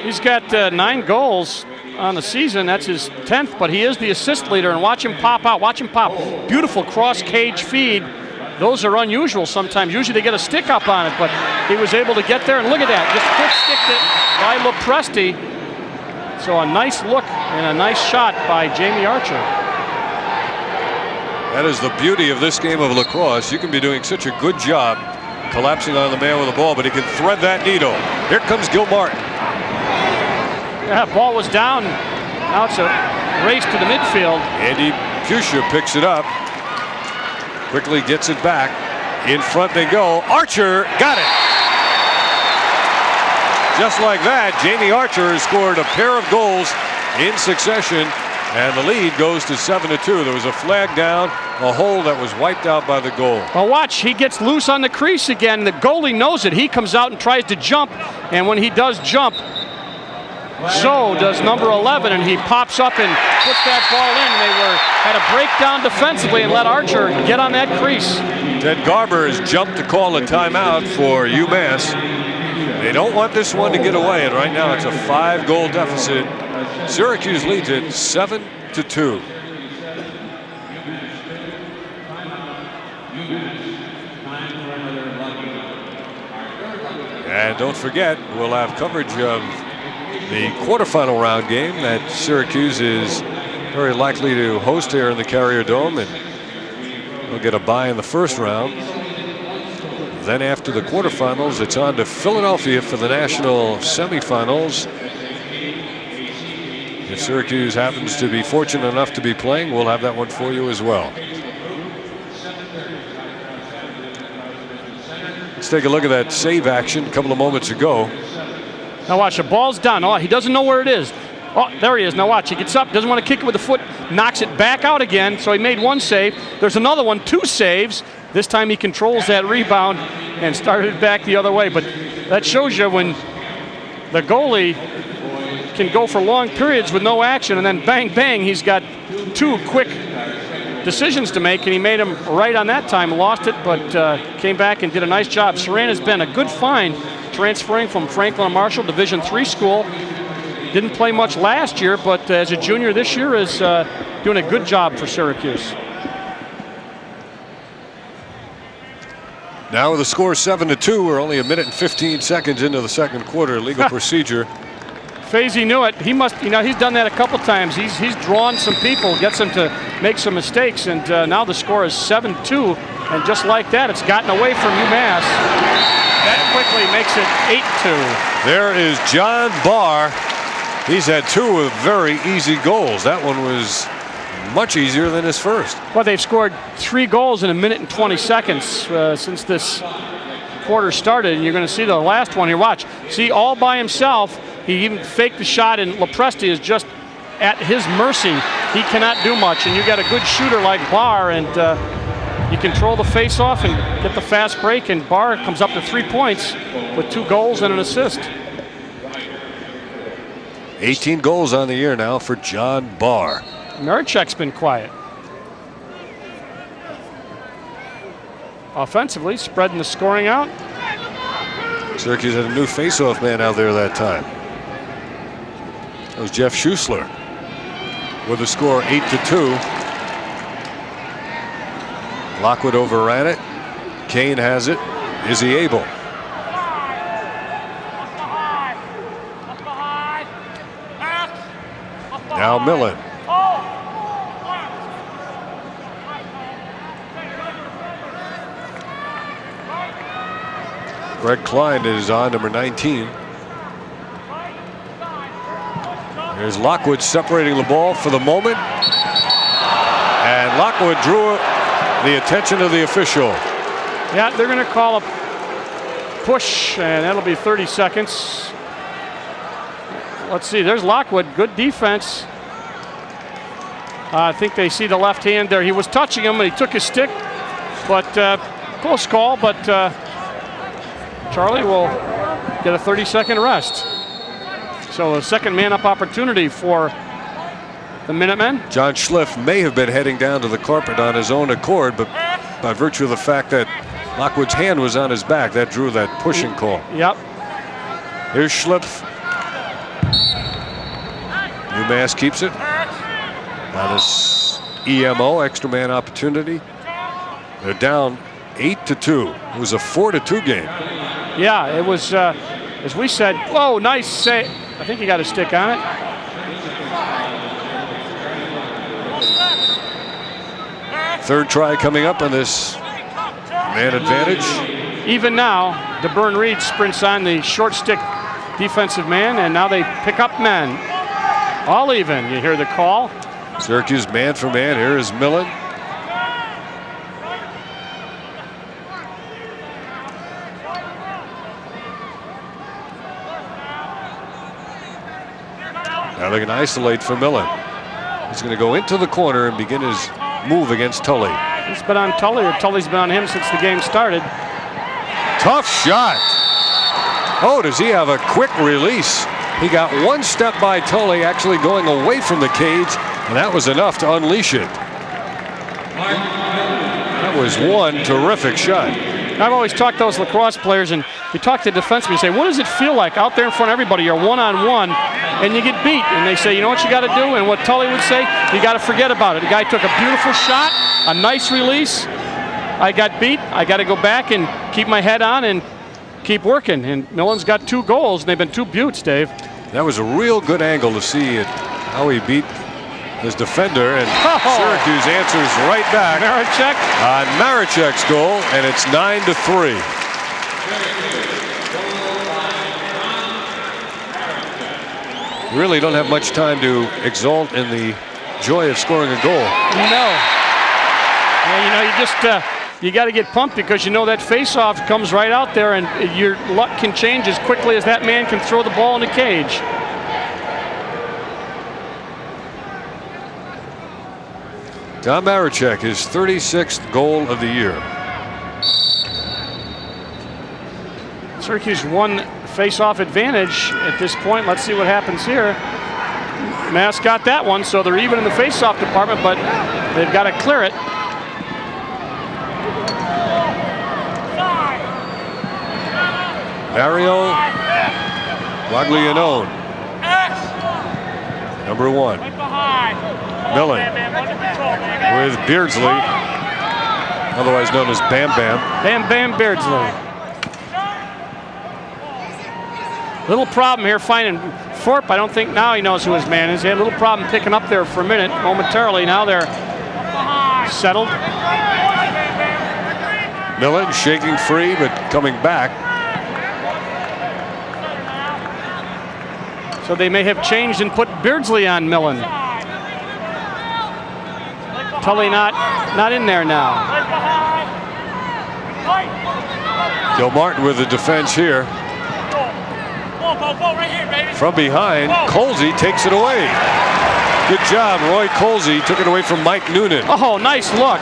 He's got 9 goals on the season. That's his 10th, but he is the assist leader, and watch him pop out. Watch him pop. Beautiful cross-cage feed. Those are unusual sometimes. Usually they get a stick up on it, but he was able to get there, and look at that. Just quick sticked it by Lopresti. So a nice look and a nice shot by Jamie Archer. That is the beauty of this game of lacrosse. You can be doing such a good job collapsing on the man with the ball, but he can thread that needle. Here comes Gil Martin. Yeah, ball was down. Now it's a race to the midfield. Andy Pusha picks it up. Quickly gets it back. In front they go. Archer got it. Just like that, Jamie Archer has scored a pair of goals in succession, and the lead goes to 7-2. There was a flag down, a hole that was wiped out by the goal. Well, watch, he gets loose on the crease again. The goalie knows it. He comes out and tries to jump, and when he does jump, so does number 11, and he pops up and puts that ball in. They had a breakdown defensively and let Archer get on that crease. Ted Garber has jumped to call a timeout for UMass. They don't want this one to get away, and right now it's a 5-goal deficit. Syracuse leads it 7-2. And don't forget, we'll have coverage of the quarterfinal round game that Syracuse is very likely to host here in the Carrier Dome, and we'll get a bye in the first round. Then after the quarterfinals, it's on to Philadelphia for the national semifinals. If Syracuse happens to be fortunate enough to be playing, we'll have that one for you as well. Let's take a look at that save action a couple of moments ago. Now watch, the ball's done. Oh, he doesn't know where it is. Oh, there he is. Now watch, he gets up, doesn't want to kick it with the foot, knocks it back out again. So he made one save. There's another one, 2 saves. This time he controls that rebound and started back the other way. But that shows you when the goalie can go for long periods with no action, and then bang, bang, he's got 2 quick decisions to make, and he made them right on that time. Lost it, but came back and did a nice job. Saran has been a good find, transferring from Franklin and Marshall Division III school. Didn't play much last year, but as a junior this year is doing a good job for Syracuse. Now with the score 7-2, we're only 1 minute and 15 seconds into the second quarter. Legal procedure. Fazy knew it. He must, you know, he's done that a couple times. He's drawn some people, gets them to make some mistakes, and now the score is 7-2. And just like that, it's gotten away from UMass. That quickly makes it 8-2. There is John Barr. He's had 2 very easy goals. That one was much easier than his first. Well, they've scored 3 goals in 1 minute and 20 seconds since this quarter started, and you're going to see the last one here. Watch. See, all by himself. He even faked the shot, and Lepresti is just at his mercy. He cannot do much, and you got a good shooter like Barr, and you control the face-off and get the fast break, and Barr comes up to 3 points with 2 goals and an assist. 18 goals on the year now for John Barr. Marichek's been quiet. Offensively, spreading the scoring out. Syracuse had a new face-off man out there that time. That was Jeff Schussler with the score 8-2. Lockwood overran it. Kane has it. Is he able? Now Millon. Greg Klein is on, number 19. There's Lockwood separating the ball for the moment. And Lockwood drew the attention of the official. Yeah, they're going to call a push, and that'll be 30 seconds. Let's see, there's Lockwood, good defense. I think they see the left hand there. He was touching him, and he took his stick, but close call, but Charlie will get a 30-second rest. So a second man-up opportunity for the Minutemen. John SCHLIPF may have been heading down to the carpet on his own accord, but by virtue of the fact that Lockwood's hand was on his back, that drew that pushing call. Yep. Here's SCHLIPF. UMass keeps it. On this EMO, extra man opportunity. They're down 8-2. It was a 4-2 game. Yeah, it was, as we said, whoa, nice save. I think he got a stick on it. Third try coming up on this man advantage. Even now, DeBurn Reed sprints on the short stick defensive man, and now they pick up men. All even, you hear the call. Syracuse man for man. Here is Millon. Now they're going to isolate for Millon. He's going to go into the corner and begin his move against Tully. He's been on Tully, or Tully's been on him since the game started. Tough shot. Oh, does he have a quick release? He got one step by Tully, actually going away from the cage, and that was enough to unleash it. That was one terrific shot. I've always talked to those lacrosse players, and you talk to defensemen, you say, what does it feel like out there in front of everybody? You're one-on-one, and you get beat. And they say, you know what you got to do? And what Tully would say, you got to forget about it. The guy took a beautiful shot, a nice release. I got beat. I got to go back and keep my head on and keep working. And Millon's got 2 goals, and they've been 2 buttes, Dave. That was a real good angle to see it, how he beat his defender, and Syracuse answers right back Marichek on Marichek's goal, and it's 9-3. You really don't have much time to exult in the joy of scoring a goal. No. And, you know, you just you got to get pumped because you know that face-off comes right out there, and your luck can change as quickly as that man can throw the ball in the cage. Tom Maricek, his 36th goal of the year. Syracuse one face-off advantage at this point. Let's see what happens here. Mass got that one, so they're even in the face-off department, but they've got to clear it. Mario Guaglianone, number 1. Millon with Beardsley, otherwise known as Bam Bam. Bam Bam Beardsley. Little problem here finding Thorpe. I don't think now he knows who his man is. He had a little problem picking up there for a minute momentarily. Now they're settled. Millon shaking free but coming back. So they may have changed and put Beardsley on Millon. Tully not in there now. Joe Martin with the defense here. From behind, Colsey takes it away. Good job, Roy Colsey took it away from Mike Noonan. Oh, nice look.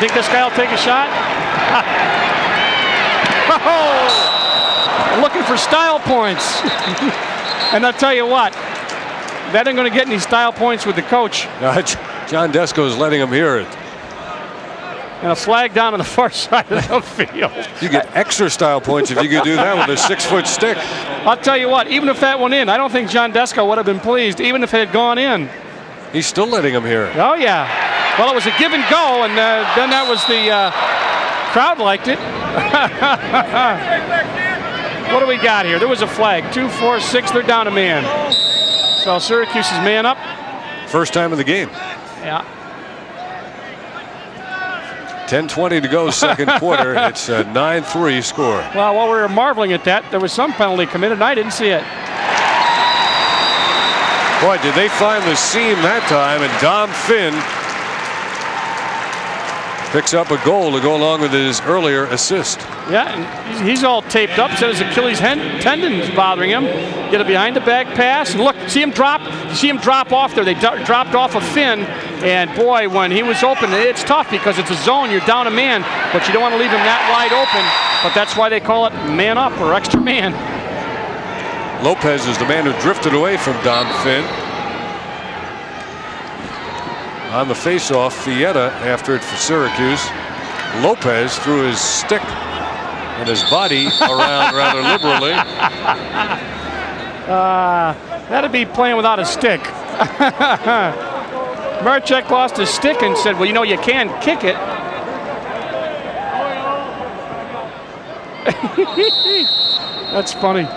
Think this guy will take a shot? Oh, looking for style points. And I'll tell you what, that ain't going to get any style points with the coach. John Desko is letting him hear it. And a flag down on the far side of the field. You get extra style points if you could do that with a 6-foot stick. I'll tell you what, even if that went in, I don't think John Desko would have been pleased, even if it had gone in. He's still letting him hear it. Oh, yeah. Well, it was a give and go, and then that was the crowd liked it. What do we got here? There was a flag. 2, 4, 6, they're down a man. So Syracuse is man up. First time of the game. Yeah. 10:20 to go, second quarter. It's a 9-3 score. Well, while we were marveling at that, there was some penalty committed, and I didn't see it. Boy, did they find the seam that time, and Dom Finn picks up a goal to go along with his earlier assist. Yeah, and he's all taped up. Said his Achilles tendon's bothering him. Get a behind the back pass, and look, see him drop off there. They dropped off of Finn, and boy, when he was open, it's tough because it's a zone. You're down a man, but you don't want to leave him that wide open. But that's why they call it man up or extra man. Lopez is the man who drifted away from Dom Finn. On the faceoff, Fietta after it for Syracuse. Lopez threw his stick and his body around rather liberally. That'd be playing without a stick. Maricek lost his stick and said, well, you know, you can kick it. That's funny.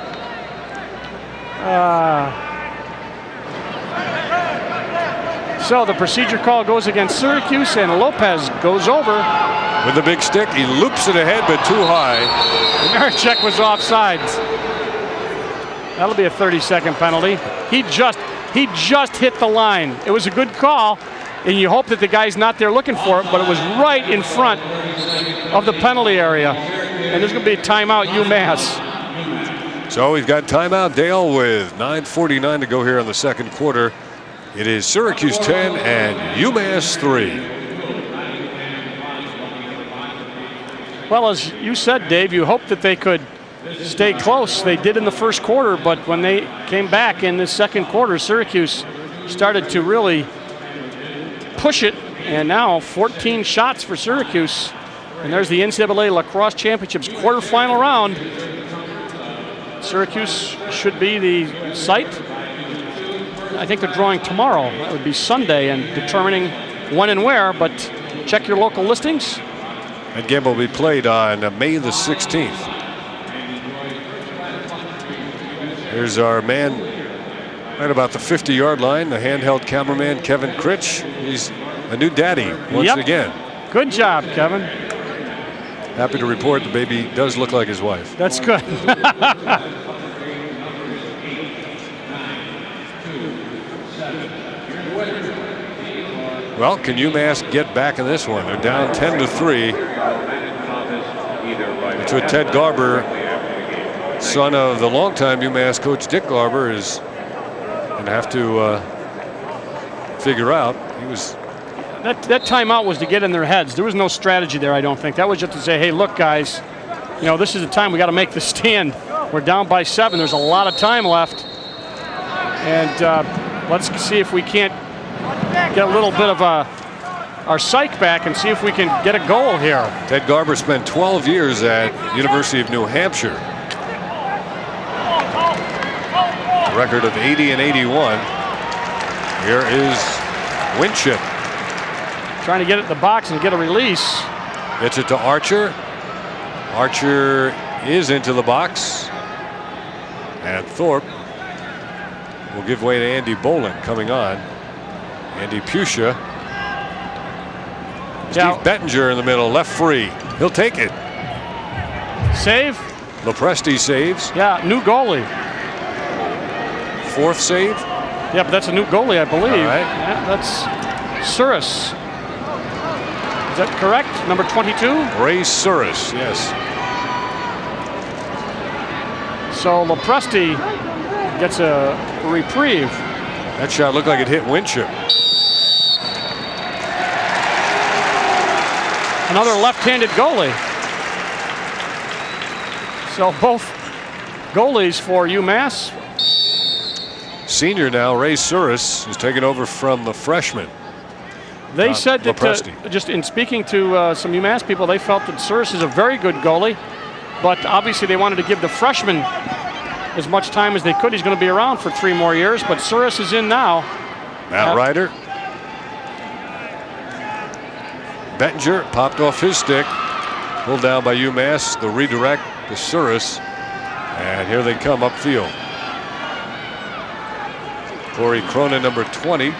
So the procedure call goes against Syracuse, and Lopez goes over. With the big stick, he loops it ahead, but too high. Maricek was offsides. That'll be a 30-second penalty. He just hit the line. It was a good call, and you hope that the guy's not there looking for it, but it was right in front of the penalty area. And there's going to be a timeout, UMass. So we've got timeout, Dale, with 9:49 to go here in the second quarter. It is Syracuse 10 and UMass 3. Well, as you said, Dave, you hoped that they could stay close. They did in the first quarter, but when they came back in the second quarter, Syracuse started to really push it, and now 14 shots for Syracuse. And there's the NCAA Lacrosse Championships quarterfinal round. Syracuse should be the site. I think they're drawing tomorrow. That would be Sunday, and determining when and where, but check your local listings. That game will be played on May the 16th. Here's our man right about the 50-yard line, the handheld cameraman, Kevin Critch. He's a new daddy once again. Good job, Kevin. Happy to report the baby does look like his wife. That's good. Well, can UMass get back in this one? They're down 10-3. It's what Ted Garber, son of the longtime UMass coach Dick Garber, is going to have to figure out. He was. That timeout was to get in their heads. There was no strategy there, I don't think. That was just to say, hey, look, guys, you know, this is the time we got to make the stand. We're down by 7. There's a lot of time left. And let's see if we can't get a little bit of our psyche back and see if we can get a goal here. Ted Garber spent 12 years at University of New Hampshire. A record of 80 and 81. Here is Winship. Trying to get it in the box and get a release. Gets it to Archer. Archer is into the box. And Thorpe will give way to Andy Boland coming on. Andy Pusha. Steve Bettinger in the middle, left free. He'll take it. Save. Lopresti saves. Yeah, new goalie. 4th save. Yeah, but that's a new goalie, I believe. All right. Yeah, that's Suris. Is that correct? Number 22? Ray Suris, yes. So Lopresti gets a reprieve. That shot looked like it hit Winship. Another left-handed goalie. So both goalies for UMass. Senior now, Ray Suris, is taking over from the freshman. They said that, Lopresti. just in speaking to some UMass people, they felt that Suris is a very good goalie, but obviously they wanted to give the freshman as much time as they could. He's going to be around for 3 more years, but Suris is in now. Matt Ryder. Bettinger popped off his stick. Pulled down by UMass. The redirect to Suris. And here they come upfield. Corey Cronin, number 20.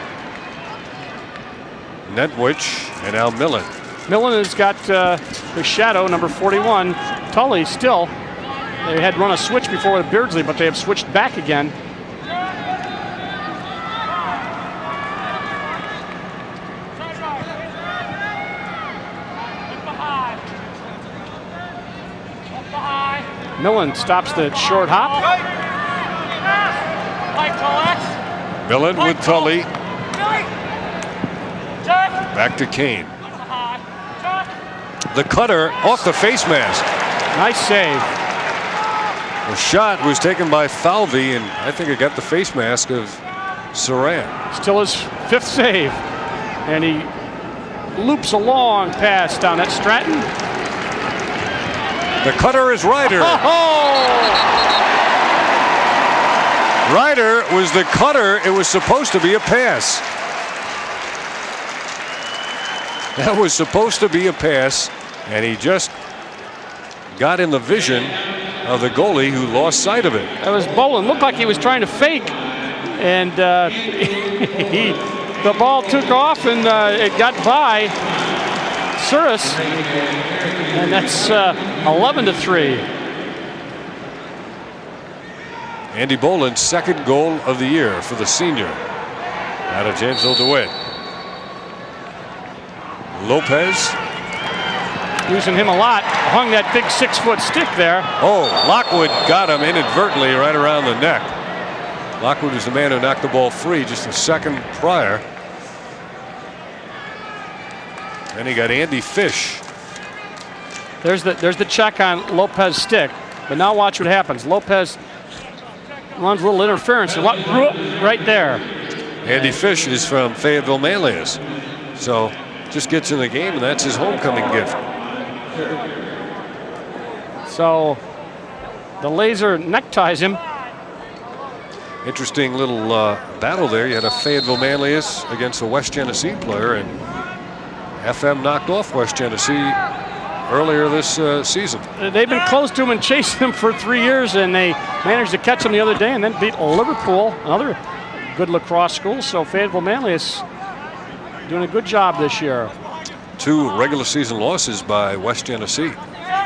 Netwich and now Millon. Millon has got the shadow, number 41. Tully still. They had run a switch before with Beardsley, but they have switched back again. Millon stops the short hop. Millon with Tully. Back to Kane. The cutter off the face mask. Nice save. The shot was taken by Falvey, and I think it got the face mask of Saran. Still his 5th save. And he loops a long pass down at Stratton. The cutter is Ryder. Oh! Ryder was the cutter. It was supposed to be a pass. That was supposed to be a pass, and he just got in the vision of the goalie who lost sight of it. That was Boland. Looked like he was trying to fake, and the ball took off and it got by Suris, and that's 11-3. Andy Boland's 2nd goal of the year for the senior out of Jamesville DeWitt. Lopez. Using him a lot. Hung that big 6-foot stick there. Oh, Lockwood got him inadvertently right around the neck. Lockwood was the man who knocked the ball free just a second prior. Then he got Andy Fish. There's the check on Lopez's stick. But now watch what happens. Lopez runs a little interference. And right there. Andy Fish is from Fayetteville Manlius. So just gets in the game, and that's his homecoming gift. So the laser neckties him. Interesting little battle there. You had a Fayetteville Manlius against a West Genesee player, and FM knocked off West Genesee earlier this season. They've been close to him and chasing him for 3 years, and they managed to catch him the other day and then beat Liverpool, another good lacrosse school. So Fayetteville Manlius doing a good job this year. 2 regular season losses by West Genesee.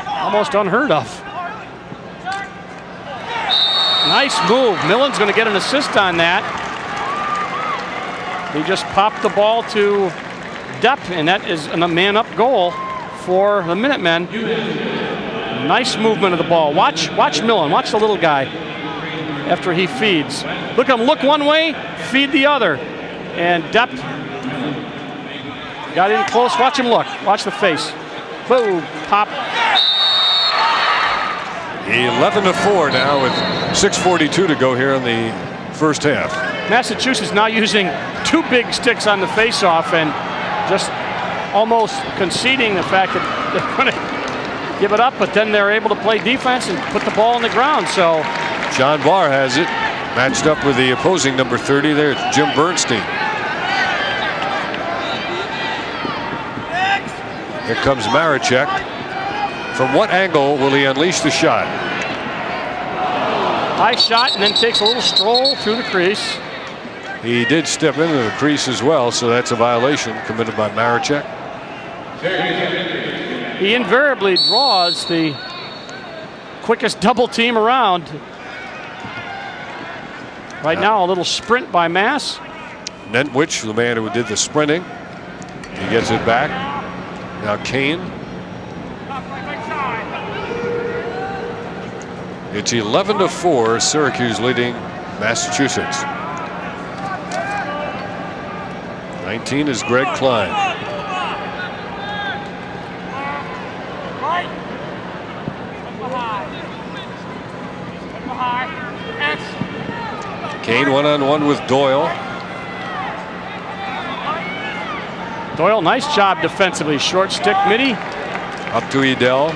Almost unheard of. Nice move. Millon's going to get an assist on that. He just popped the ball to Depp, and that is a man-up goal for the Minutemen. Nice movement of the ball. Watch Millon. Watch the little guy after he feeds. Look at him look one way, feed the other. And Depp got in close. Watch him look. Watch the face. Boom, pop. 11-4 now with 6:42 to go here in the first half. Massachusetts now using 2 big sticks on the face-off and just almost conceding the fact that they're going to give it up, but then they're able to play defense and put the ball on the ground. So John Barr has it, matched up with the opposing number 30 there, Jim Bernstein. Here comes Maricek. From what angle will he unleash the shot? High shot and then takes a little stroll through the crease. He did step into the crease as well, so that's a violation committed by Maricek. He invariably draws the quickest double team around. Right now, a little sprint by Mass. Nentwich, the man who did the sprinting, he gets it back. Now Kane. It's 11-4, Syracuse leading Massachusetts. 19 is Greg Klein. Kane one-on-one with Doyle. Doyle, nice job defensively. Short stick midi. Up to Edel.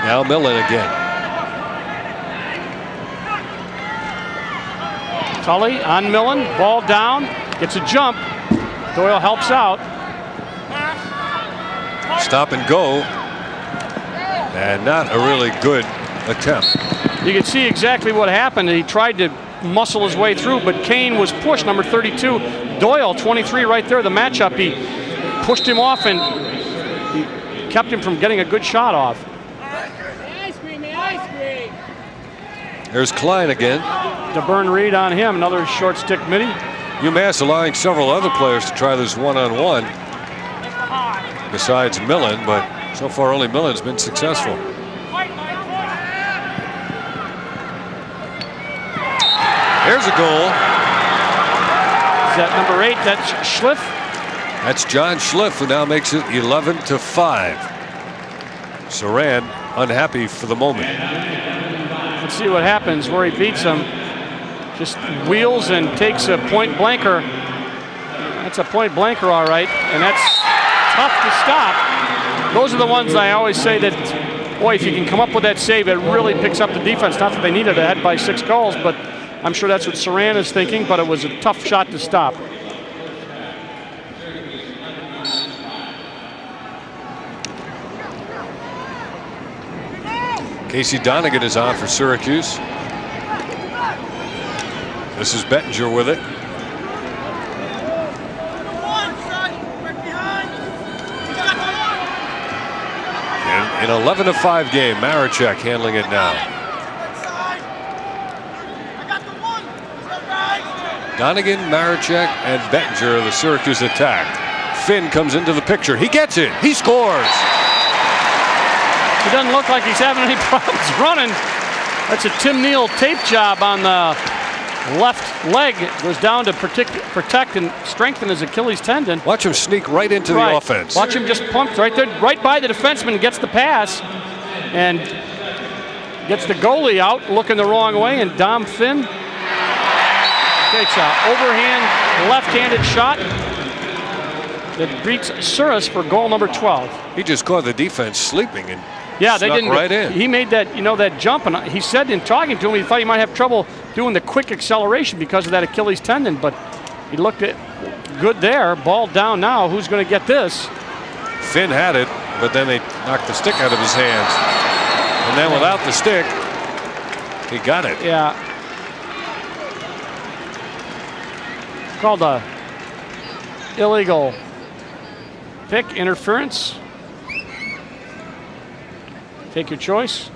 Now Millon again. Tully on Millon. Ball down. Gets a jump. Doyle helps out. Stop and go. And not a really good attempt. You can see exactly what happened. He tried to muscle his way through, but Kane was pushed, number 32. Doyle, 23 right there, the matchup. He pushed him off and he kept him from getting a good shot off. There's Klein again. DeBurn Reed on him, another short stick midi. UMass allowing several other players to try this one-on-one besides Millon, but so far only Millon's been successful. There's a goal. Is that number 8? That's SCHLIPF? That's John SCHLIPF, who now makes it 11-5. Saran unhappy for the moment. Let's see what happens where he beats him. Just wheels and takes a point blanker. That's a point blanker, all right, and that's tough to stop. Those are the ones I always say that, boy, if you can come up with that save, it really picks up the defense. Not that they needed ahead by 6 goals, but I'm sure that's what Saran is thinking, but it was a tough shot to stop. Casey Donegan is on for Syracuse. This is Bettinger with it. In an 11-5 game, Maricek handling it now. Donegan, Maricek, and Bettinger of the Syracuse attack. Finn comes into the picture. He gets it. He scores. He doesn't look like he's having any problems running. That's a Tim Neal tape job on the left leg. Goes down to protect and strengthen his Achilles tendon. Watch him sneak right into the offense. Watch him just pump right there, right by the defenseman, gets the pass and gets the goalie out looking the wrong way, and Dom Finn takes an overhand left-handed shot that beats Suris for goal number 12. He just caught the defense sleeping and they didn't. Right in. He made that, that jump, and he said in talking to him, he thought he might have trouble doing the quick acceleration because of that Achilles tendon, but he looked at good there. Ball down now. Who's going to get this? Finn had it, but then they knocked the stick out of his hands, and then without the stick, he got it. Yeah. Called a illegal pick, interference. Take your choice.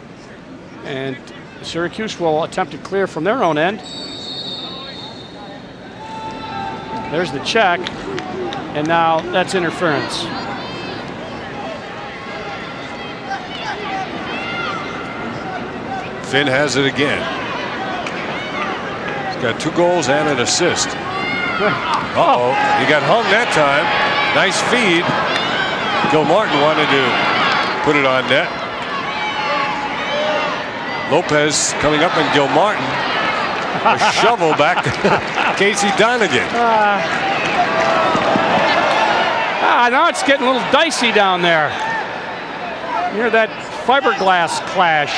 And Syracuse will attempt to clear from their own end. There's the check, and now that's interference. Finn has it again. He's got 2 goals and an assist. Uh-oh, he got hung that time. Nice feed. Gilmartin wanted to put it on net. Lopez coming up, and Gilmartin a shovel back to Casey Donegan. Now it's getting a little dicey down there. Near that fiberglass clash.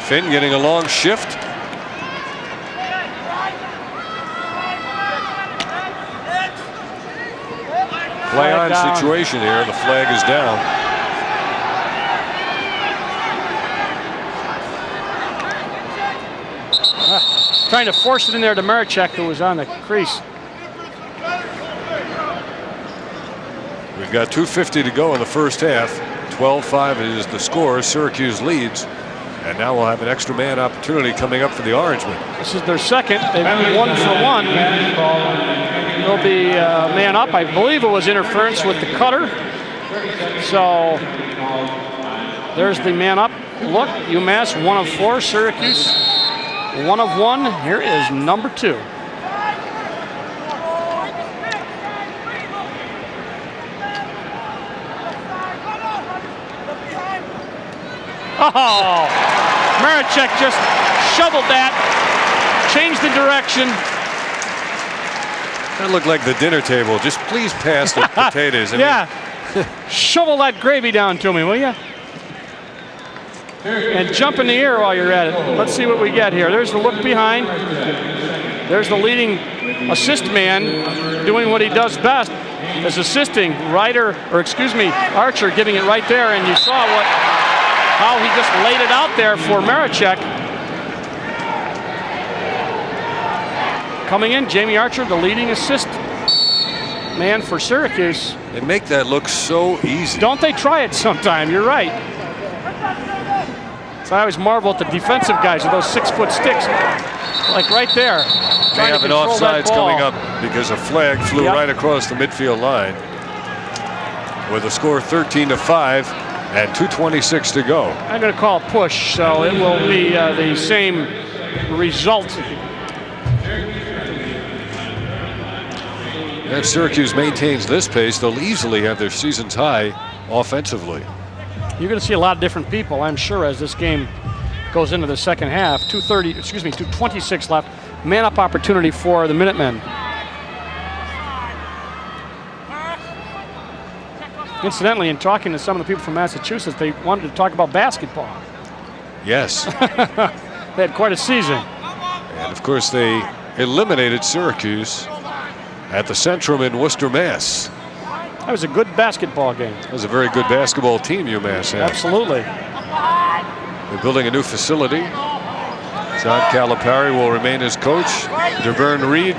Finn getting a long shift. Play on situation here. The flag is down. Trying to force it in there to Maricek, who was on the crease. We've got 2:50 to go in the first half. 12-5 is the score. Syracuse leads. And now we'll have an extra man opportunity coming up for the Orangemen. This is their second. They've been 1 for 1. They'll be man up. I believe it was interference with the cutter. So there's the man up look. UMass 1 of 4. Syracuse 1 of 1. Here is number 2. Oh, Maricek just shoveled that, changed the direction. That looked like the dinner table. Just please pass the potatoes. Yeah, shovel that gravy down to me, will you? And jump in the air while you're at it. Let's see what we get here. There's the look behind. There's the leading assist man doing what he does best, is assisting Archer, giving it right there, and you saw how he just laid it out there for Maricek. Coming in, Jamie Archer, the leading assist man for Syracuse. They make that look so easy. Don't they try it sometime? You're right. So I always marvel at the defensive guys with those 6-foot sticks. Like right there. They have an offsides coming up because a flag flew right across the midfield line. With a score 13-5. And 2:26 to go. I'm going to call a push, so it will be the same result. If Syracuse maintains this pace, they'll easily have their season's high offensively. You're going to see a lot of different people, I'm sure, as this game goes into the second half. 2:26 left. Man-up opportunity for the Minutemen. Incidentally, in talking to some of the people from Massachusetts, they wanted to talk about basketball. Yes. They had quite a season. And of course, they eliminated Syracuse at the Centrum in Worcester, Mass. That was a good basketball game. That was a very good basketball team UMass had. Absolutely. They're building a new facility. John Calipari will remain as coach. DeVern Reed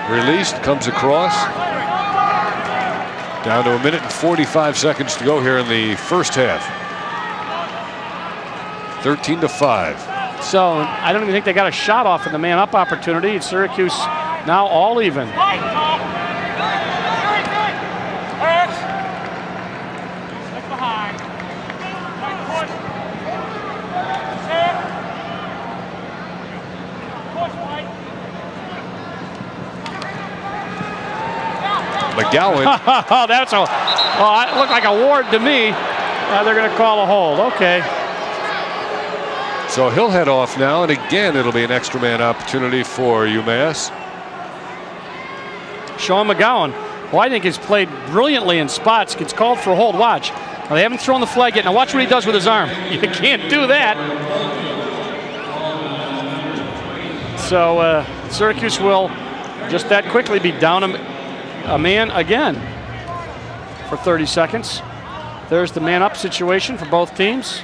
released, comes across. Down to 1 minute and 45 seconds to go here in the first half. 13-5. So I don't even think they got a shot off of the man-up opportunity. Syracuse now all even. McGowan. Oh, it looked like a ward to me. They're going to call a hold. Okay. So he'll head off now, and again, it'll be an extra man opportunity for UMass. Sean McGowan, who I think has played brilliantly in spots, gets called for a hold. Watch. Now, they haven't thrown the flag yet. Now watch what he does with his arm. You can't do that. So Syracuse will just that quickly be down a man again for 30 seconds. There's the man-up situation for both teams.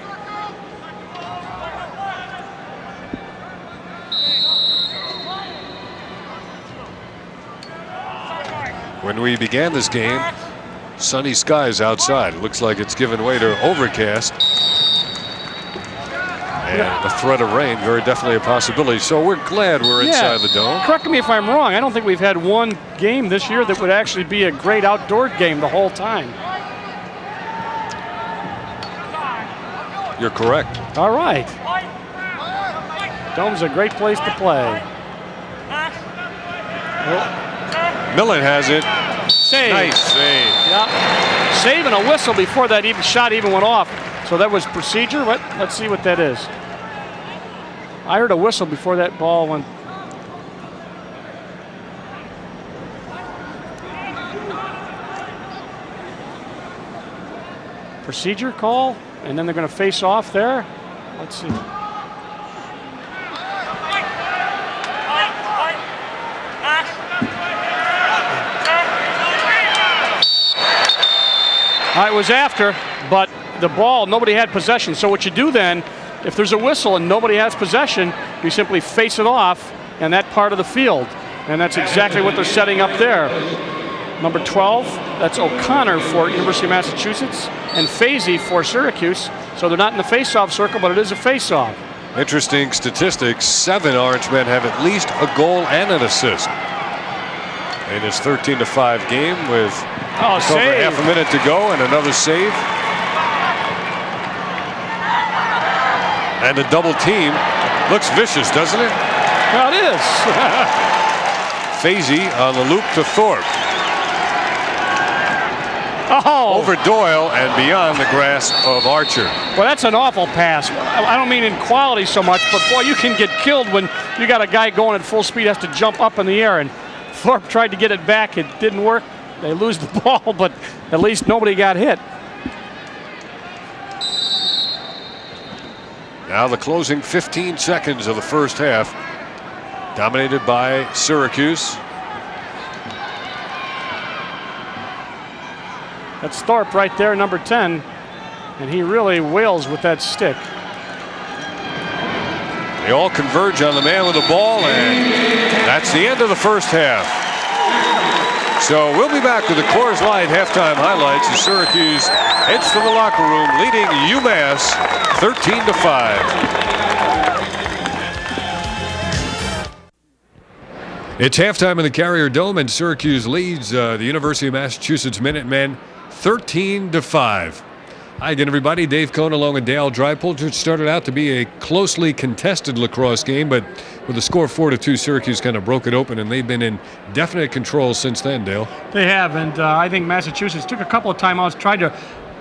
When we began this game, sunny skies outside. It looks like it's given way to overcast. And the threat of rain, very definitely a possibility. So we're glad we're inside the dome. Correct me if I'm wrong. I don't think we've had one game this year that would actually be a great outdoor game the whole time. You're correct. All right. Dome's a great place to play. Millon has it. Save. Nice save. Yeah. Save and a whistle before that shot even went off. So that was procedure. Let's see what that is. I heard a whistle before that ball went. Procedure call, and then they're going to face off there. Let's see. It was after, but the ball, nobody had possession. So what you do then, if there's a whistle and nobody has possession, you simply face it off in that part of the field. And that's exactly what they're setting up there. Number 12, that's O'Connor for University of Massachusetts, and Fazy for Syracuse. So they're not in the face-off circle, but it is a face-off. Interesting statistics. 7 Orange men have at least a goal and an assist in this 13-5 game with over half a minute to go and another save. And the double team looks vicious, doesn't it? Well, it is. Fazy on the loop to Thorpe. Oh. Over Doyle and beyond the grasp of Archer. Well, that's an awful pass. I don't mean in quality so much, but boy, you can get killed when you got a guy going at full speed, has to jump up in the air. And Thorpe tried to get it back. It didn't work. They lose the ball, but at least nobody got hit. Now the closing 15 seconds of the first half, dominated by Syracuse. That's Thorpe right there, number 10, and he really wails with that stick. They all converge on the man with the ball, and that's the end of the first half. So we'll be back with the Coors Light halftime highlights as Syracuse heads to the locker room, leading UMass 13-5. It's halftime in the Carrier Dome, and Syracuse leads the University of Massachusetts Minutemen 13-5. Hi again, everybody. Dave Cohn along with Dale Drypolter. It started out to be a closely contested lacrosse game, but with the score 4-2, Syracuse kind of broke it open, and they've been in definite control since then, Dale. They have, and I think Massachusetts took a couple of timeouts, tried to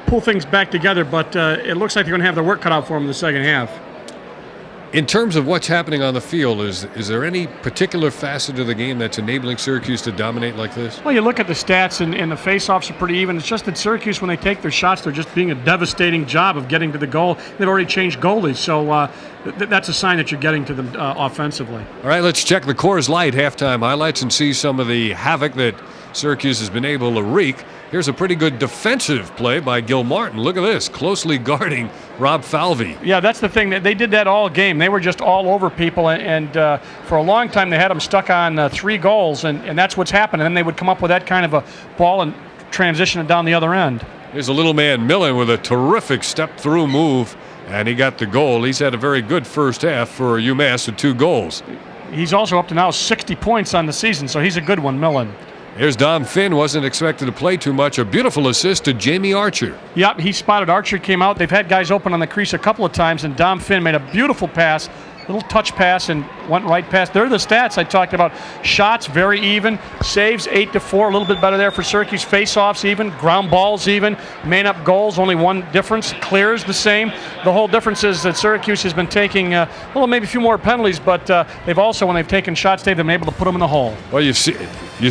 pull things back together, but it looks like they're going to have their work cut out for them in the second half. In terms of what's happening on the field, is there any particular facet of the game that's enabling Syracuse to dominate like this? Well, you look at the stats, and the face-offs are pretty even. It's just that Syracuse, when they take their shots, they're just doing a devastating job of getting to the goal. They've already changed goalies, so that's a sign that you're getting to them offensively. All right, let's check the Coors Light halftime highlights and see some of the havoc that Syracuse has been able to wreak. Here's a pretty good defensive play by Gil Martin. Look at this, closely guarding Rob Falvey. Yeah, that's the thing. They did that all game. They were just all over people, and for a long time they had them stuck on 3 goals, and that's what's happened. And then they would come up with that kind of a ball and transition it down the other end. Here's a little man, Millon, with a terrific step-through move, and he got the goal. He's had a very good first half for UMass with 2 goals. He's also up to now 60 points on the season, so he's a good one, Millon. Here's Dom Finn, wasn't expected to play too much. A beautiful assist to Jamie Archer. Yep, he spotted Archer, came out. They've had guys open on the crease a couple of times, and Dom Finn made a beautiful pass, little touch pass, and went right past. There are the stats I talked about. Shots, very even. Saves, 8-4, a little bit better there for Syracuse. Face-offs, even. Ground balls, even. Man-up goals, only one difference. Clears, the same. The whole difference is that Syracuse has been taking, maybe a few more penalties, but they've also, when they've taken shots, they've been able to put them in the hole. Well, you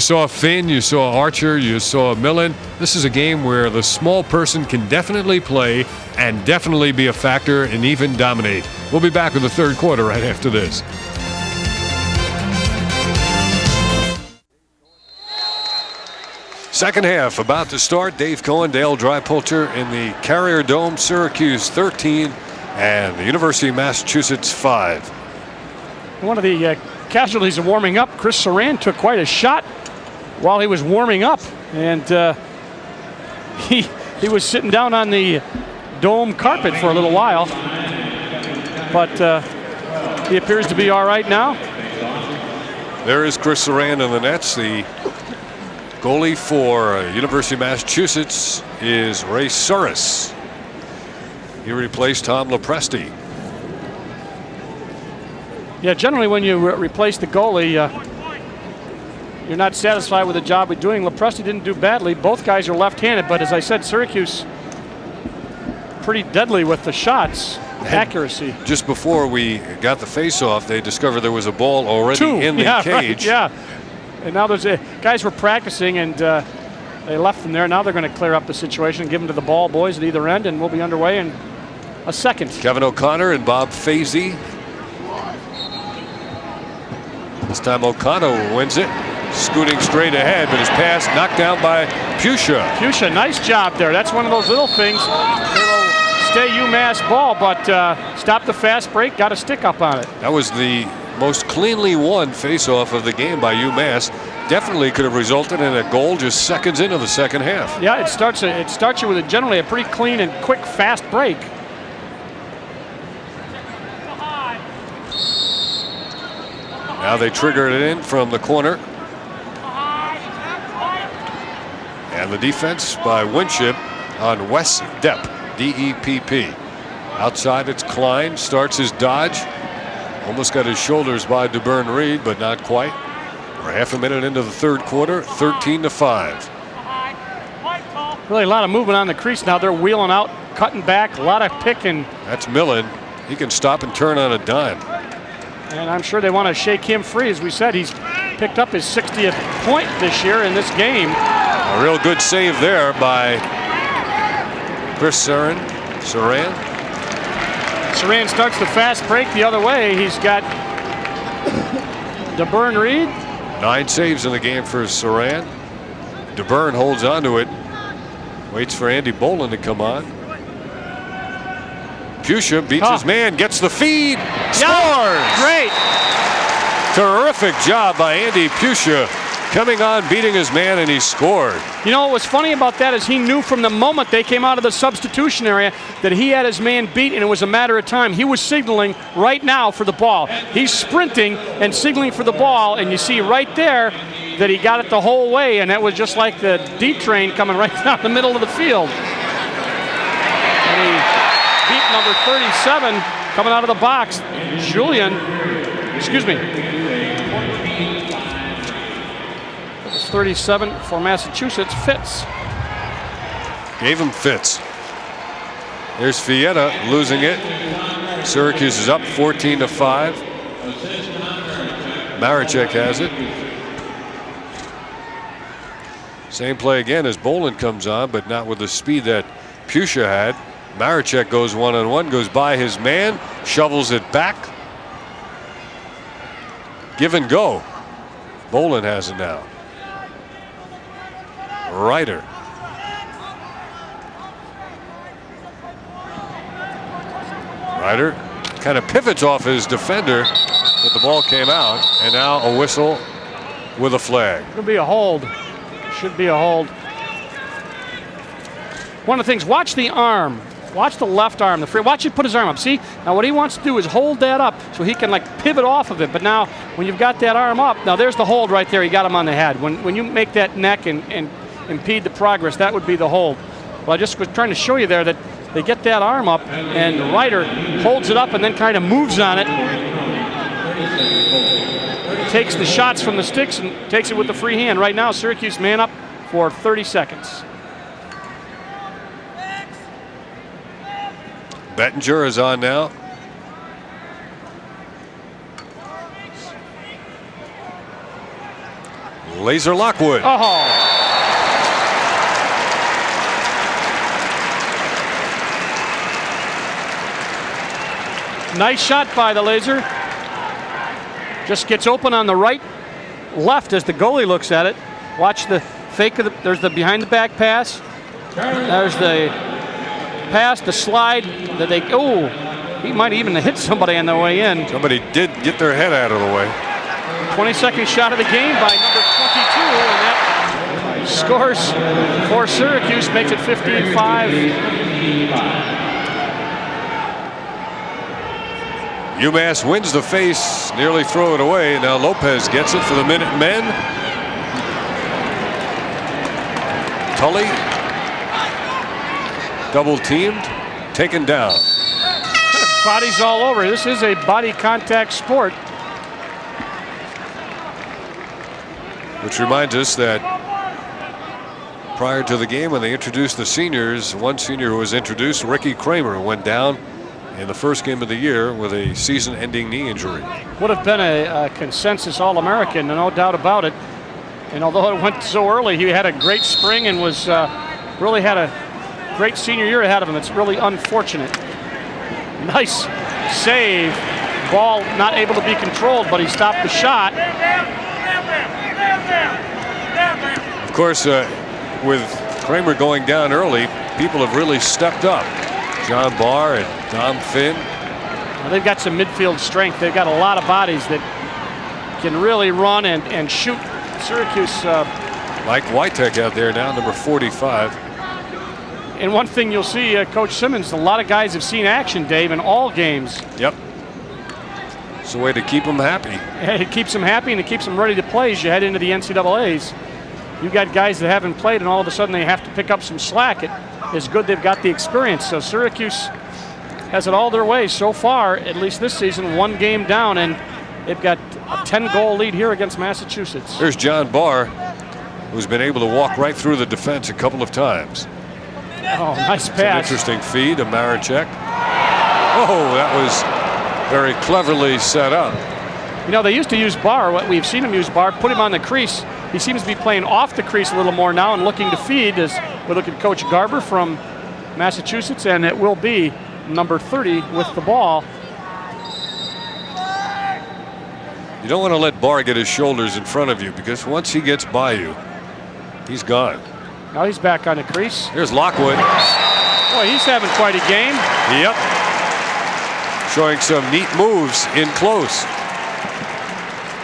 saw Finn, you saw Archer, you saw Millon. This is a game where the small person can definitely play and definitely be a factor and even dominate. We'll be back with the third quarter right after this. Second half about to start. Dave Cohen, Dale Drypolter in the Carrier Dome. Syracuse 13 and the University of Massachusetts 5. One of the casualties of warming up, Chris Saran took quite a shot while he was warming up, and he was sitting down on the dome carpet for a little while. but he appears to be all right now. There is Chris Saran in the nets. The goalie for University of Massachusetts is Ray Suris. He replaced Tom Lopresti. Yeah, generally when you replace the goalie, you're not satisfied with the job we're doing. Lopresti didn't do badly. Both guys are left-handed, but as I said, Syracuse pretty deadly with the shots. Accuracy. Just before we got the face-off, they discovered there was a ball already in the cage. Right, yeah. And now there's guys were practicing, and they left them there. Now they're going to clear up the situation and give them to the ball boys at either end, and we'll be underway in a second. Kevin O'Connor and Bob Fazy. This time O'Connor wins it, scooting straight ahead, but his pass knocked down by Pusha. Pusha, nice job there. That's one of those little things. It'll stay UMass ball, but stop the fast break, got a stick up on it. That was the most cleanly won face-off of the game by UMass. Definitely could have resulted in a goal just seconds into the second half. Yeah, it starts you with generally a pretty clean and quick, fast break. Now they triggered it in from the corner. And the defense by Winship on Wes Depp, D-E-P-P. Outside it's Klein, starts his dodge. Almost got his shoulders by DeBurn Reed, but not quite. We're half a minute into the third quarter, 13-5. Really a lot of movement on the crease now. They're wheeling out, cutting back, a lot of picking. That's Millon. He can stop and turn on a dime. And I'm sure they want to shake him free. As we said, he's picked up his 60th point this year in this game. A real good save there by Chris Saran. Saran starts the fast break the other way. He's got DeBurn Reed. 9 saves in the game for Saran. DeBurn holds on to it. Waits for Andy Boland to come on. Pusha beats his man, gets the feed, scores! Great! Terrific job by Andy Pusha. Coming on, beating his man, and he scored. You know what was funny about that is he knew from the moment they came out of the substitution area that he had his man beat, and it was a matter of time. He was signaling right now for the ball. He's sprinting and signaling for the ball, and you see right there that he got it the whole way, and that was just like the D train coming right down the middle of the field. And he beat number 37 coming out of the box, It's 37 for Massachusetts, Fitz. Gave him Fitz. There's Fietta losing it. Syracuse is up 14-5. Maricek has it. Same play again as Boland comes on, but not with the speed that Pusha had. Maricek goes one-on-one, goes by his man, shovels it back. Give and go. Boland has it now. Ryder. Ryder kind of pivots off his defender, but the ball came out, and now a whistle with a flag. It'll be a hold. Should be a hold. One of the things, watch the arm. Watch the left arm. Watch him put his arm up. See? Now what he wants to do is hold that up so he can like pivot off of it. But now when you've got that arm up, now there's the hold right there. He got him on the head. When you make that neck and impede the progress, that would be the hold. Well, I just was trying to show you there that they get that arm up and Ryder holds it up and then kind of moves on it. Takes the shots from the sticks and takes it with the free hand. Right now, Syracuse man up for 30 seconds. Bettinger is on now. Laser Lockwood. Oh. Nice shot by the Laser. Just gets open on the right, left as the goalie looks at it. Watch the fake of the, there's the behind the back pass. There's the pass, the slide that they, oh, he might even have hit somebody on the way in. Somebody did get their head out of the way. 22nd shot of the game by number 22, and that scores for Syracuse, makes it 15-5. UMass wins the face, nearly throw it away. Now Lopez gets it for the Minutemen. Tully double teamed, taken down. Bodies all over. This is a body contact sport. Which reminds us that prior to the game, when they introduced the seniors, one senior who was introduced, Ricky Kramer, went down in the first game of the year with a season-ending knee injury. Would have been a consensus All-American, no doubt about it. And although it went so early, he had a great spring and was really had a great senior year ahead of him. It's really unfortunate. Nice save. Ball not able to be controlled, but he stopped the shot. Of course, with Kramer going down early, people have really stepped up. John Barr and Dom Finn. Well, they've got some midfield strength. They've got a lot of bodies that can really run and shoot. Syracuse. Mike Witek out there now, number 45. And one thing you'll see, Coach Simmons, a lot of guys have seen action, Dave, in all games. Yep. It's a way to keep them happy. It keeps them happy and it keeps them ready to play as you head into the NCAAs. You got guys that haven't played and all of a sudden they have to pick up some slack. It is good they've got the experience. So Syracuse has it all their way so far, at least this season, one game down, and they've got a 10-goal lead here against Massachusetts. There's John Barr, who's been able to walk right through the defense a couple of times. Oh, nice It's an pass. interesting feed to Maricek. Oh, that was very cleverly set up. You know, they used to use Barr. We've seen him use Barr, put him on the crease. He seems to be playing off the crease a little more now and looking to feed as we look at Coach Garber from Massachusetts, and it will be number 30 with the ball. You don't want to let Barr get his shoulders in front of you, because once he gets by you, he's gone. Now he's back on the crease. Here's Lockwood. Boy, he's having quite a game. Yep. Showing some neat moves in close.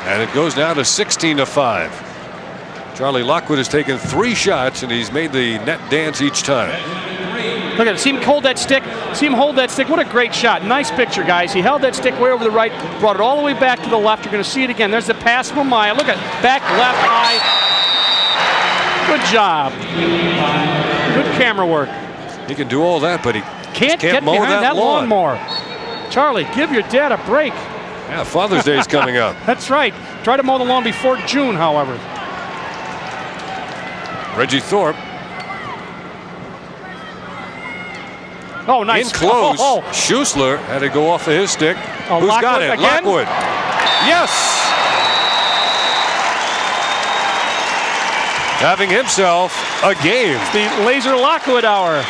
And it goes now to 16-5. Charlie Lockwood has taken 3 shots and he's made the net dance each time. Look at it. See him hold that stick. See him hold that stick. What a great shot. Nice picture, guys. He held that stick way over the right, brought it all the way back to the left. You're going to see it again. There's the pass from Maya. Look at back left eye. Good job. Good camera work. He can do all that, but he Can't get mow behind that lawnmower. Charlie, give your dad a break. Yeah, Father's Day is coming up. That's right. Try to mow the lawn before June, however. Reggie Thorpe. Oh, nice. In close. Oh. Schussler had to go off of his stick. Oh, Who's got Lockwood it? again? Lockwood. Yes. Having himself a game. The Laser Lockwood hour.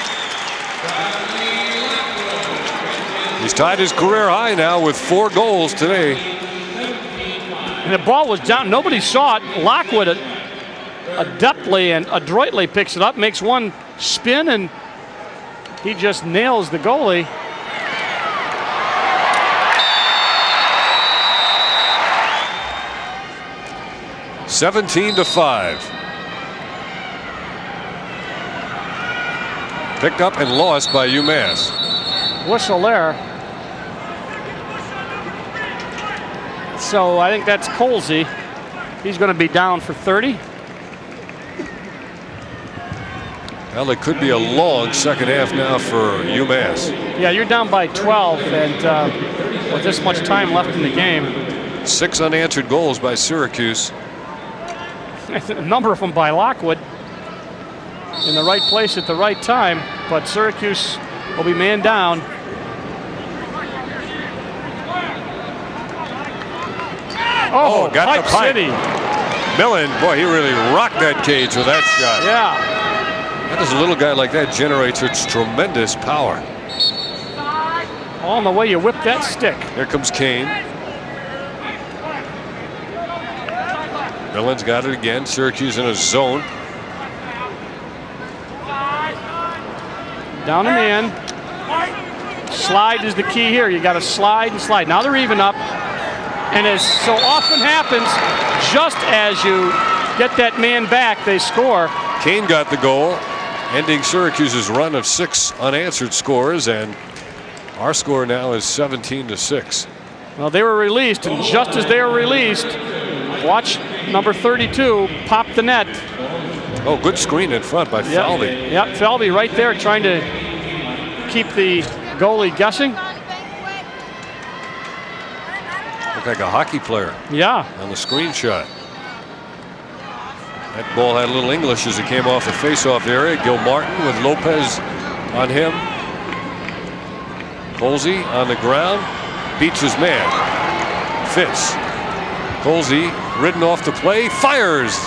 He's tied his career high now with 4 goals today. And the ball was down. Nobody saw it. Lockwood adeptly and adroitly picks it up, makes one spin, and he just nails the goalie. $17-5. Picked up and lost by UMass. Whistle there. So I think that's Colsey. He's going to be down for 30. Well, it could be a long second half now for UMass. Yeah, you're down by 12, and with this much time left in the game. 6 unanswered goals by Syracuse. A number of them by Lockwood. In the right place at the right time, but Syracuse will be man down. Oh, got Pipe the pipe. City. Millon, boy, he really rocked that cage with that shot. Yeah. How does a little guy like that generate such tremendous power? On the way you whip that stick. Here comes Kane. Millon's got it again. Syracuse in a zone. Down and in. Slide is the key here. You got to slide and slide. Now they're even up. And as so often happens, just as you get that man back, they score. Kane got the goal, ending Syracuse's run of 6 unanswered scores, and our score now is 17-6. Well, they were released, and just as they were released, watch number 32 pop the net. Oh, good screen in front by Falvey. Yep, Falvey right there trying to keep the goalie guessing. Looked like a hockey player. Yeah. On the screenshot. That ball had a little English as it came off the face-off area. Gilmartin with Lopez on him. Colsey on the ground. Beats his man. Fitz. Colsey ridden off the play. Fires.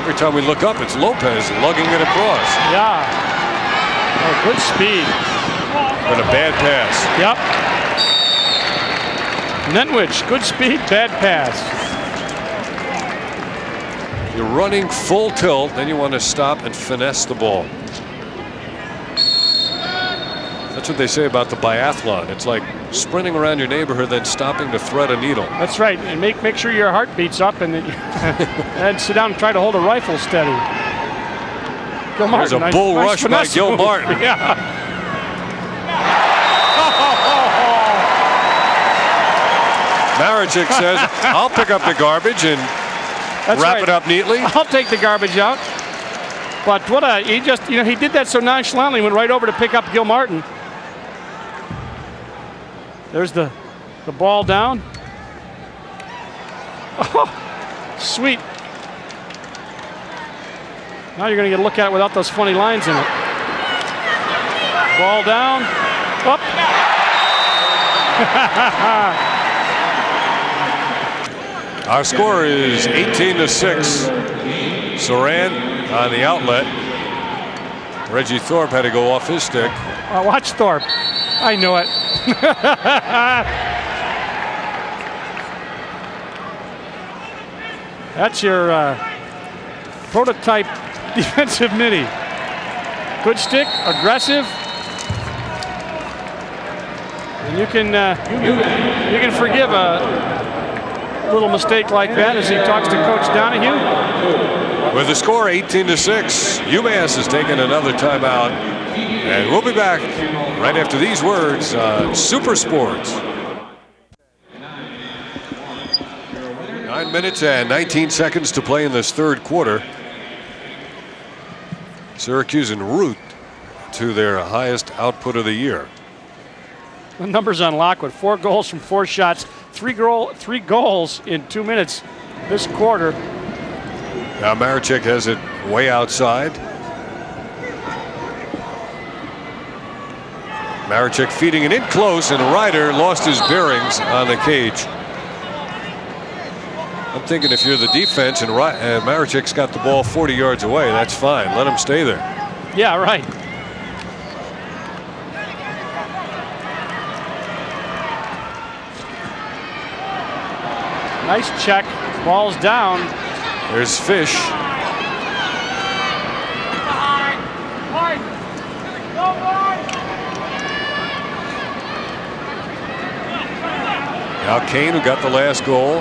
Every time we look up, it's Lopez lugging it across. Yeah. Oh, good speed. But a bad pass. Yep. Netwich, good speed, bad pass. You're running full tilt, then you want to stop and finesse the ball. That's what they say about the biathlon. It's like sprinting around your neighborhood, then stopping to thread a needle. That's right, and make sure your heart beats up, and then and sit down and try to hold a rifle steady. There's a bull rush by Gilmartin. Yeah. Maricic says, I'll pick up the garbage and wrap it up neatly. I'll take the garbage out. But he did that so nonchalantly, went right over to pick up Gilmartin. There's the ball down. Oh, sweet. Now you're going to get a look at it without those funny lines in it. Ball down. Up. Our score is 18-6. Saran on the outlet. Reggie Thorpe had to go off his stick. Watch Thorpe. I knew it. That's your prototype defensive midi. Good stick, aggressive. And you can forgive a little mistake like that as he talks to Coach Donahue. With the score 18-6, UMass has taken another timeout, and we'll be back right after these words on Super Sports. 9 minutes and 19 seconds to play in this third quarter. Syracuse en route to their highest output of the year. The numbers on Lockwood: 4 goals from 4 shots, 3 goals in 2 minutes this quarter. Now Maricic has it way outside. Maricic feeding it in close, and Ryder lost his bearings on the cage. I'm thinking if you're the defense and Maricic's got the ball 40 yards away, that's fine. Let him stay there. Yeah, right. Nice check. Ball's down. There's Fish. Now Kane, who got the last goal.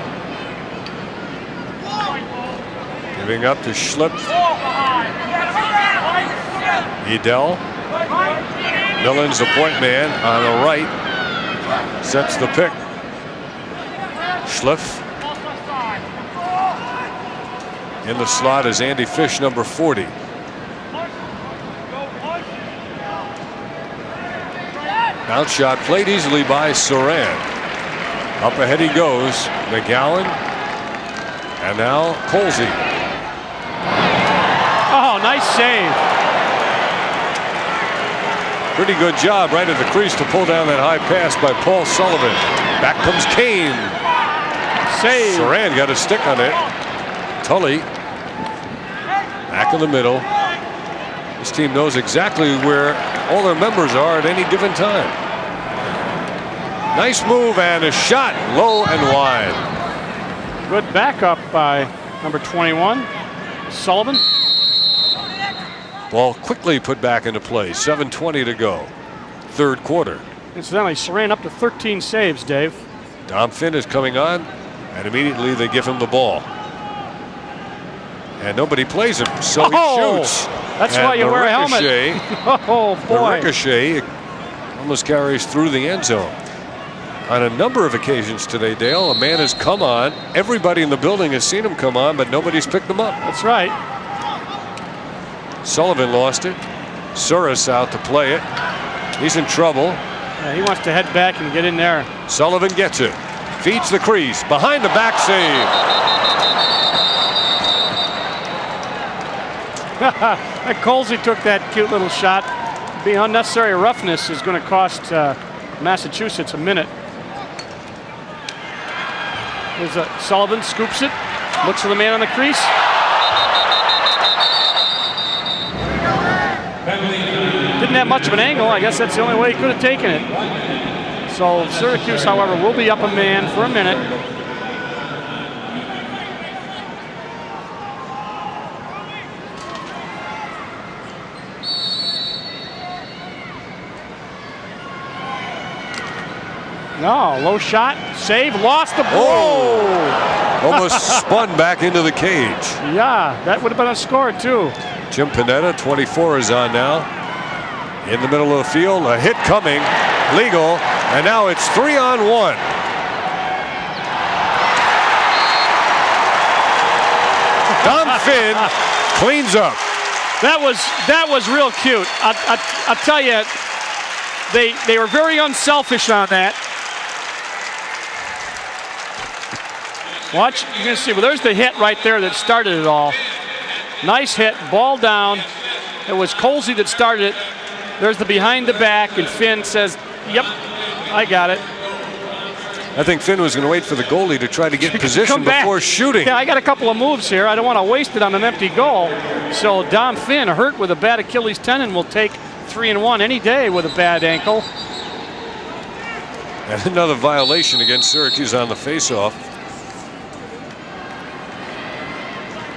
Giving up to SCHLIPF. Edel. Millon's the point man on the right. Sets the pick. SCHLIPF. In the slot is Andy Fish, number 40. Bounce shot played easily by Saran. Up ahead he goes. McGowan. And now Colsey. Oh, nice save. Pretty good job right at the crease to pull down that high pass by Paul Sullivan. Back comes Kane. Save. Saran got a stick on it. Tully back in the middle. This team knows exactly where all their members are at any given time. Nice move and a shot low and wide. Good backup by number 21, Sullivan. Ball quickly put back into play. 7:20 to go. Third quarter. Incidentally, Saran up to 13 saves, Dave. Dom Finn is coming on, and immediately they give him the ball. And nobody plays him, so he shoots. That's and why you wear a helmet. Oh, oh, boy. The ricochet almost carries through the end zone. On a number of occasions today, Dale, a man has come on. Everybody in the building has seen him come on, but nobody's picked him up. That's right. Sullivan lost it. Suris out to play it. He's in trouble. Yeah, he wants to head back and get in there. Sullivan gets it. Feeds the crease. Behind the back save. Colsey took that cute little shot. The unnecessary roughness is going to cost Massachusetts a minute. There's Sullivan scoops it. Looks for the man on the crease. Didn't have much of an angle. I guess that's the only way he could have taken it. So Syracuse, however, will be up a man for a minute. No, low shot, save, lost the ball. Almost spun back into the cage. Yeah, that would have been a score too. Jim Panetta, 24, is on now. In the middle of the field, a hit coming, legal, and now it's 3-on-1. Dom Finn cleans up. That was real cute. I'll tell you, they were very unselfish on that. Watch, you're going to see. Well, there's the hit right there that started it all. Nice hit, ball down. It was Colsey that started it. There's the behind the back, and Finn says, "Yep, I got it." I think Finn was going to wait for the goalie to try to get position before shooting. Yeah, I got a couple of moves here. I don't want to waste it on an empty goal. So Dom Finn, hurt with a bad Achilles tendon, will take 3-1 any day with a bad ankle. And another violation against Syracuse on the faceoff.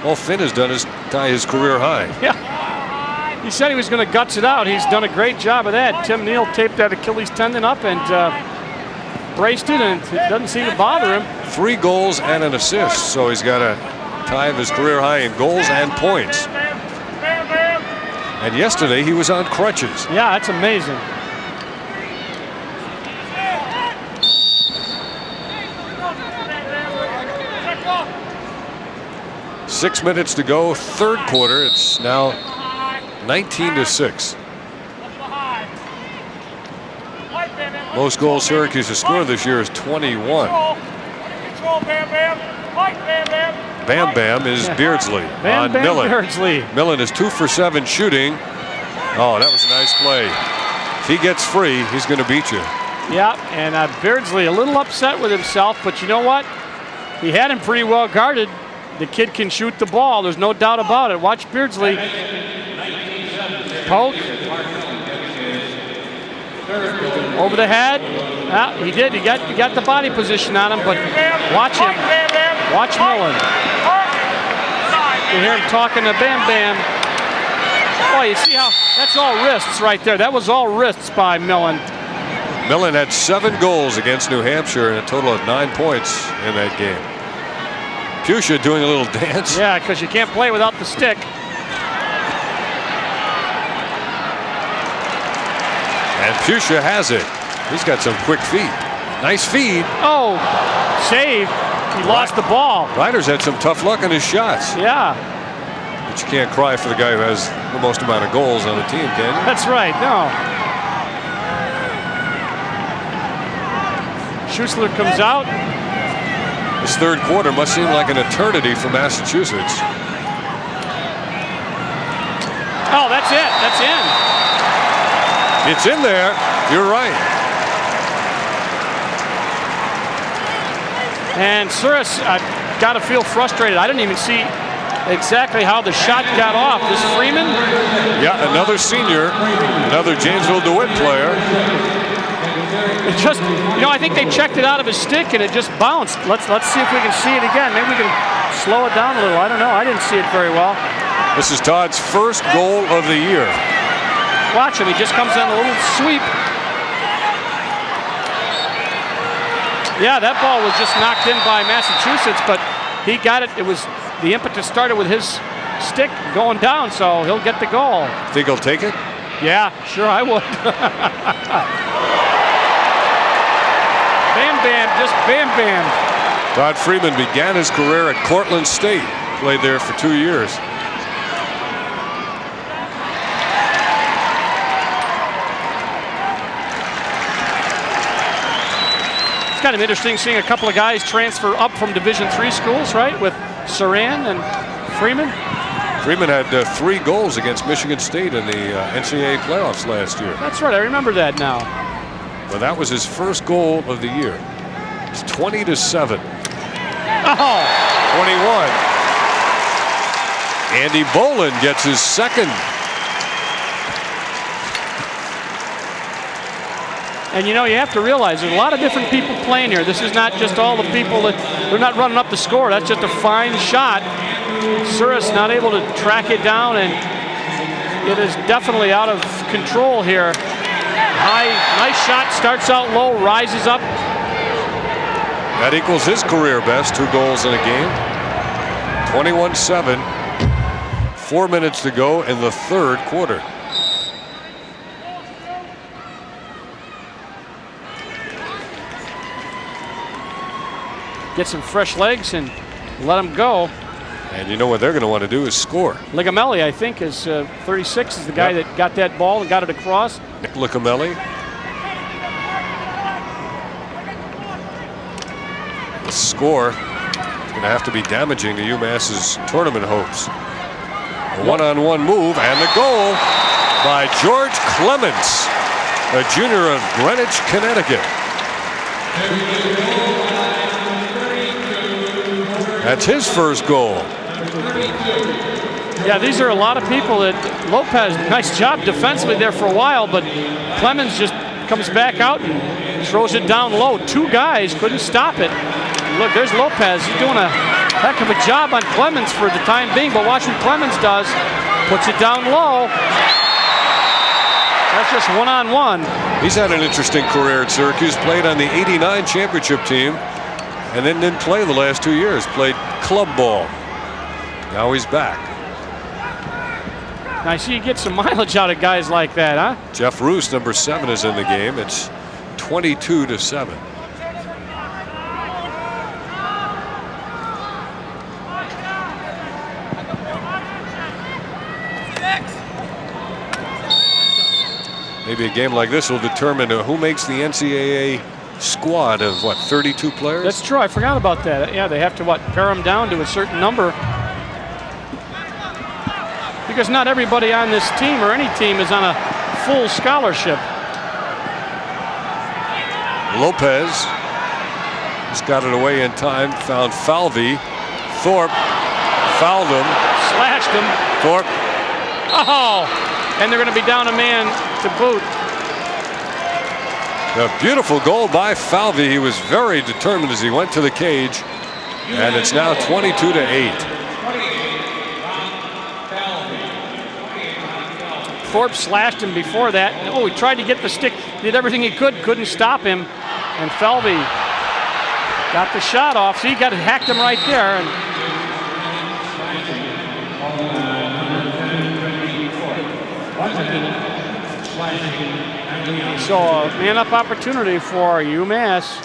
All Finn has done is tie his career high. Yeah. He said he was going to guts it out. He's done a great job of that. Tim Neal taped that Achilles tendon up and braced it, and it doesn't seem to bother him. 3 goals and an assist, so he's got a tie of his career high in goals and points. And yesterday he was on crutches. Yeah, that's amazing. Six minutes to go, third quarter. It's now 19-6. Most goals Syracuse has scored this year is 21. Bam Bam is Beardsley on Millon. Beardsley. Millon is 2 for 7 shooting. Oh, that was a nice play. If he gets free, he's going to beat you. Yeah, and Beardsley a little upset with himself, but you know what? He had him pretty well guarded. The kid can shoot the ball. There's no doubt about it. Watch Beardsley. Poke. Over the head. Yeah, he did. He got the body position on him, but watch him. Watch Millon. You hear him talking to Bam Bam. Oh, you see how that's all wrists right there. That was all wrists by Millon. Millon had 7 goals against New Hampshire and a total of 9 points in that game. Pusha doing a little dance. Yeah, because you can't play without the stick. And Pusha has it. He's got some quick feet. Nice feed. Oh, save. He lost the ball. Ryder's had some tough luck on his shots. Yeah. But you can't cry for the guy who has the most amount of goals on the team, can you? That's right, no. Schussler comes out. This third quarter must seem like an eternity for Massachusetts. Oh, that's it. That's in. It's in there. You're right. And Suris got to feel frustrated. I didn't even see exactly how the shot got off. This Freeman? Yeah, another senior, another Janesville DeWitt player. It just, you know, I think they checked it out of his stick and it just bounced. Let's see if we can see it again. Maybe we can slow it down a little. I don't know. I didn't see it very well. This is Todd's first goal of the year. Watch him. He just comes in a little sweep. Yeah, that ball was just knocked in by Massachusetts, but he got it. It was the impetus started with his stick going down, so he'll get the goal. Think he'll take it? Yeah, sure I would. bam, just bam. Todd Freeman began his career at Cortland State. Played there for 2 years. It's kind of interesting seeing a couple of guys transfer up from Division III schools, right? With Saran and Freeman. Freeman had 3 goals against Michigan State in the NCAA playoffs last year. That's right, I remember that now. Well, that was his first goal of the year. It's 20-7. Oh! 21. Andy Boland gets his second. And you know, you have to realize there's a lot of different people playing here. This is not just all the people that, they're not running up the score. That's just a fine shot. Suris not able to track it down, and it is definitely out of control here. Nice shot, starts out low, rises up. That equals his career best, 2 goals in a game. 21-7. 4 minutes to go in the 3rd quarter. Get some fresh legs and let them go. And you know what they're going to want to do is score. Ligamelli, I think, is 36, is the guy that got that ball and got it across. Nick Ligamelli. The score is going to have to be damaging to UMass's tournament hopes. A one-on-one move, and the goal by George Clements, a junior of Greenwich, Connecticut. That's his first goal. Yeah, these are a lot of people that Lopez, nice job defensively there for a while, but Clemens just comes back out and throws it down low. 2 guys couldn't stop it. Look, there's Lopez. He's doing a heck of a job on Clemens for the time being, but watch what Clemens does. Puts it down low. That's just one-on-one. He's had an interesting career at Syracuse. Played on the '89 championship team, and then didn't play the last 2 years. Played club ball. Now he's back. I see you get some mileage out of guys like that, huh? Jeff Roos, number 7, is in the game. It's 22-7. Maybe a game like this will determine who makes the NCAA squad of, what, 32 players? That's true. I forgot about that. Yeah, they have to, pare them down to a certain number. Because not everybody on this team or any team is on a full scholarship. Lopez just got it away in time, found Falvey. Thorpe fouled him. Slashed him. Thorpe. Oh! And they're going to be down a man to boot. A beautiful goal by Falvey. He was very determined as he went to the cage. And it's now 22-8. Thorpe slashed him before that. Oh, he tried to get the stick, did everything he could, couldn't stop him. And Falvey got the shot off. So he got hacked him right there. And so a man-up opportunity for UMass.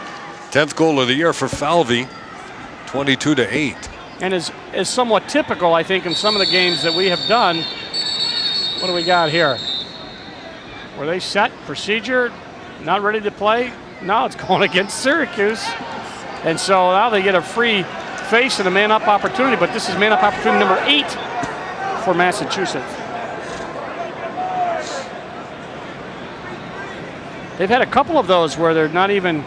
10th goal of the year for Falvey. 22-8. And is somewhat typical, I think, in some of the games that we have done. What do we got here? Were they set? Procedure? Not ready to play? Now it's going against Syracuse. And so now they get a free face and a man-up opportunity, but this is man-up opportunity number 8 for Massachusetts. They've had a couple of those where they're not even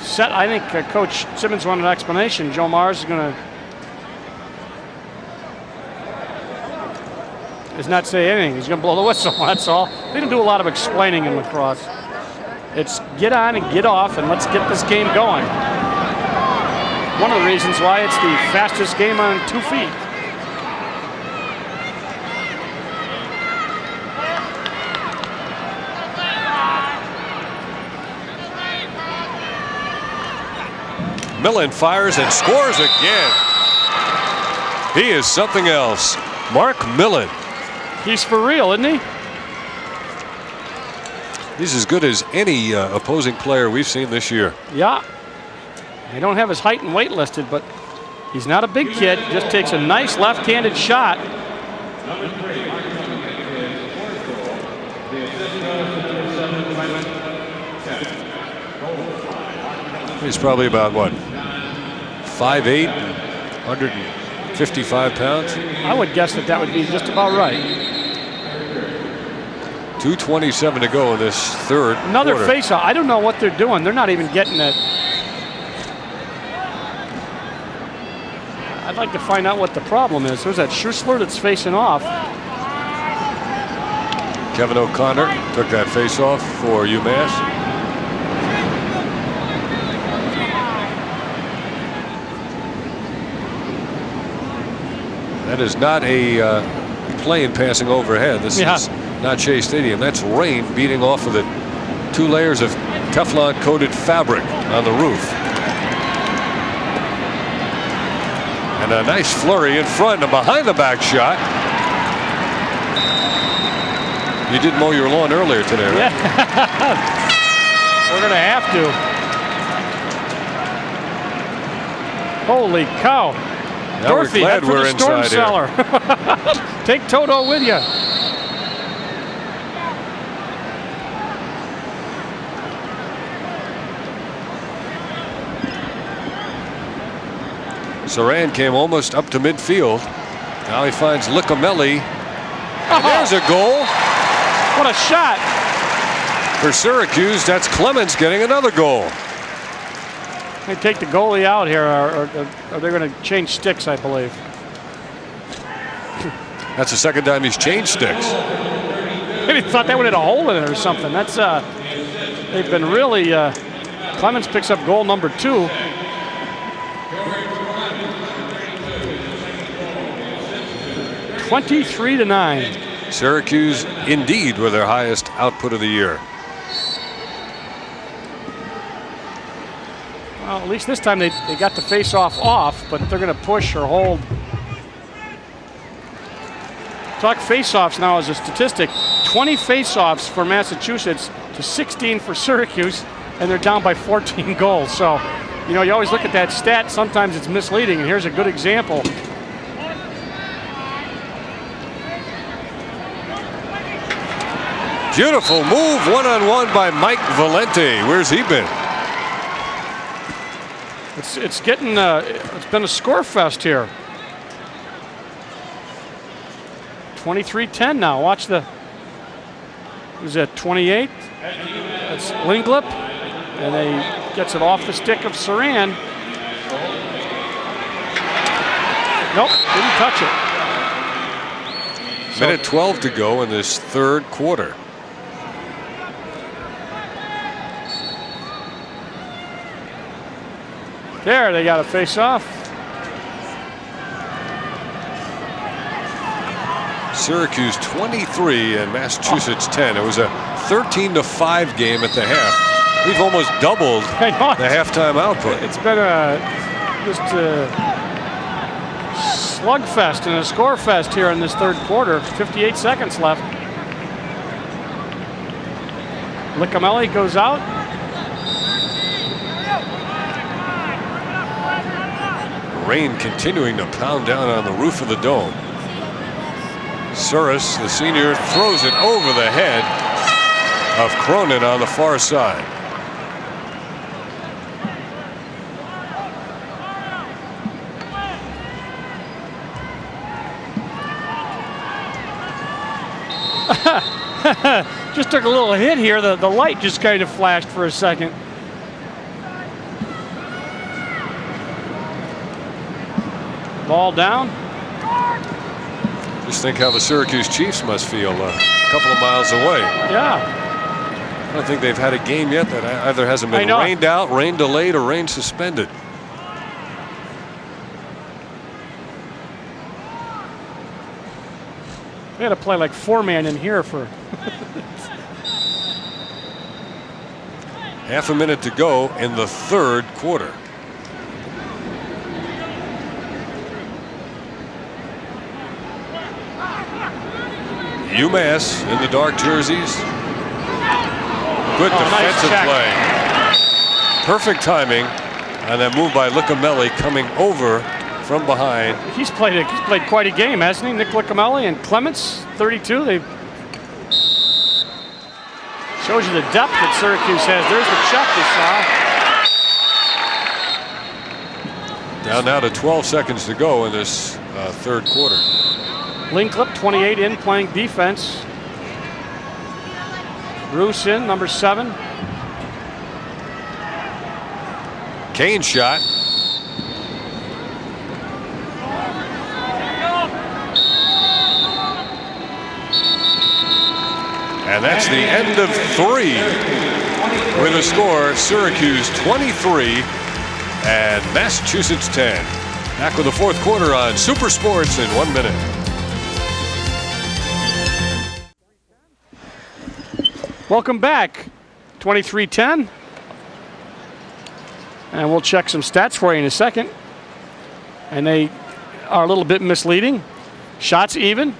set. I think Coach Simmons wanted an explanation. Joe Mars is not say anything. He's going to blow the whistle, that's all. They don't do a lot of explaining in lacrosse. It's get on and get off, and let's get this game going. One of the reasons why it's the fastest game on 2 feet. Millon fires and scores again. He is something else. Mark Millon. He's for real, isn't he? He's as good as any opposing player we've seen this year. Yeah. They don't have his height and weight listed, but he's not a big kid. Just takes a nice left-handed shot. He's probably about, what, 5'8", 155 pounds? I would guess that that would be just about right. 2:27 to go in this third Another quarter. face-off. I don't know what they're doing. They're not even getting it. I'd like to find out what the problem is. There's that SCHLIPF that's facing off. Kevin O'Connor took that face-off for UMass. That is not a plane passing overhead. This is not Shea Stadium. That's rain beating off of the 2 layers of Teflon-coated fabric on the roof. And a nice flurry in front and behind the back shot. You did mow your lawn earlier today, right? Yeah. We're going to have to. Holy cow. Now Dorothy, we're glad head for we're the storm inside cellar. Take Toto with you. Saran came almost up to midfield. Now he finds Licamelli. And there's a goal. What a shot. For Syracuse, that's Clemens getting another goal. They take the goalie out here, or they're going to change sticks, I believe. That's the second time he's changed sticks. Maybe thought that would hit a hole in it or something. That's they've been really. Clemens picks up goal number 2. (23-9). Syracuse, indeed, with their highest output of the year. Well, at least this time they got the face-off off, but they're going to push or hold. Talk face-offs now as a statistic. 20 face-offs for Massachusetts to 16 for Syracuse, and they're down by 14 goals. So, you know, you always look at that stat. Sometimes it's misleading, and here's a good example. Beautiful move, one-on-one by Mike Valente. Where's he been? It's getting it's been a score fest here. 23-10 now. Watch the. Who's that? 28. That's Linglip, and he gets it off the stick of Saran. Nope, didn't touch it. Minute 12 to go in this third quarter. There, they got a face-off. Syracuse 23 and Massachusetts 10. It was a 13-5 game at the half. We've almost doubled the halftime output. It's been just a slugfest and a score fest here in this third quarter. 58 seconds left. Licamelli goes out. Rain continuing to pound down on the roof of the dome. Suris, the senior, throws it over the head of Cronin on the far side. Just took a little hit here. The light just kind of flashed for a second. Ball down. Just think how the Syracuse Chiefs must feel a couple of miles away. Yeah. I don't think they've had a game yet that either hasn't been rained out, rain delayed, or rain suspended. We had to play like 4-man in here for. Half a minute to go in the third quarter. UMass in the dark jerseys. good nice defensive check. play. Perfect timing on that move by Liccamelli coming over from behind. He's played quite a game, hasn't he? Nick Liccamelli and Clements, 32. They shows you the depth that Syracuse has. There's the check you saw. Down now to 12 seconds to go in this third quarter. Linklip, 28 in, playing defense. Bruce in, number 7. Kane shot. And that's the end of 3 with a score Syracuse 23 and Massachusetts 10. Back with the fourth quarter on Super Sports in 1 minute. Welcome back. 23-10. And we'll check some stats for you in a second. And they are a little bit misleading. Shots even.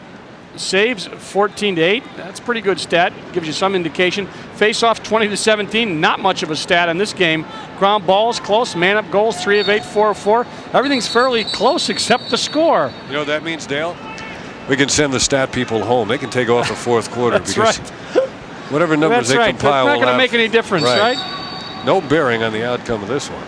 Saves 14-8. That's a pretty good stat. Gives you some indication. Face-off 20-17. Not much of a stat in this game. Ground balls close. Man-up goals 3 of 8, 4 of 4. Everything's fairly close except the score. You know what that means, Dale? We can send the stat people home. They can take off the fourth quarter. That's because right. Whatever numbers That's they right. compile That's not will going to have make any difference, right? no bearing on the outcome of this one.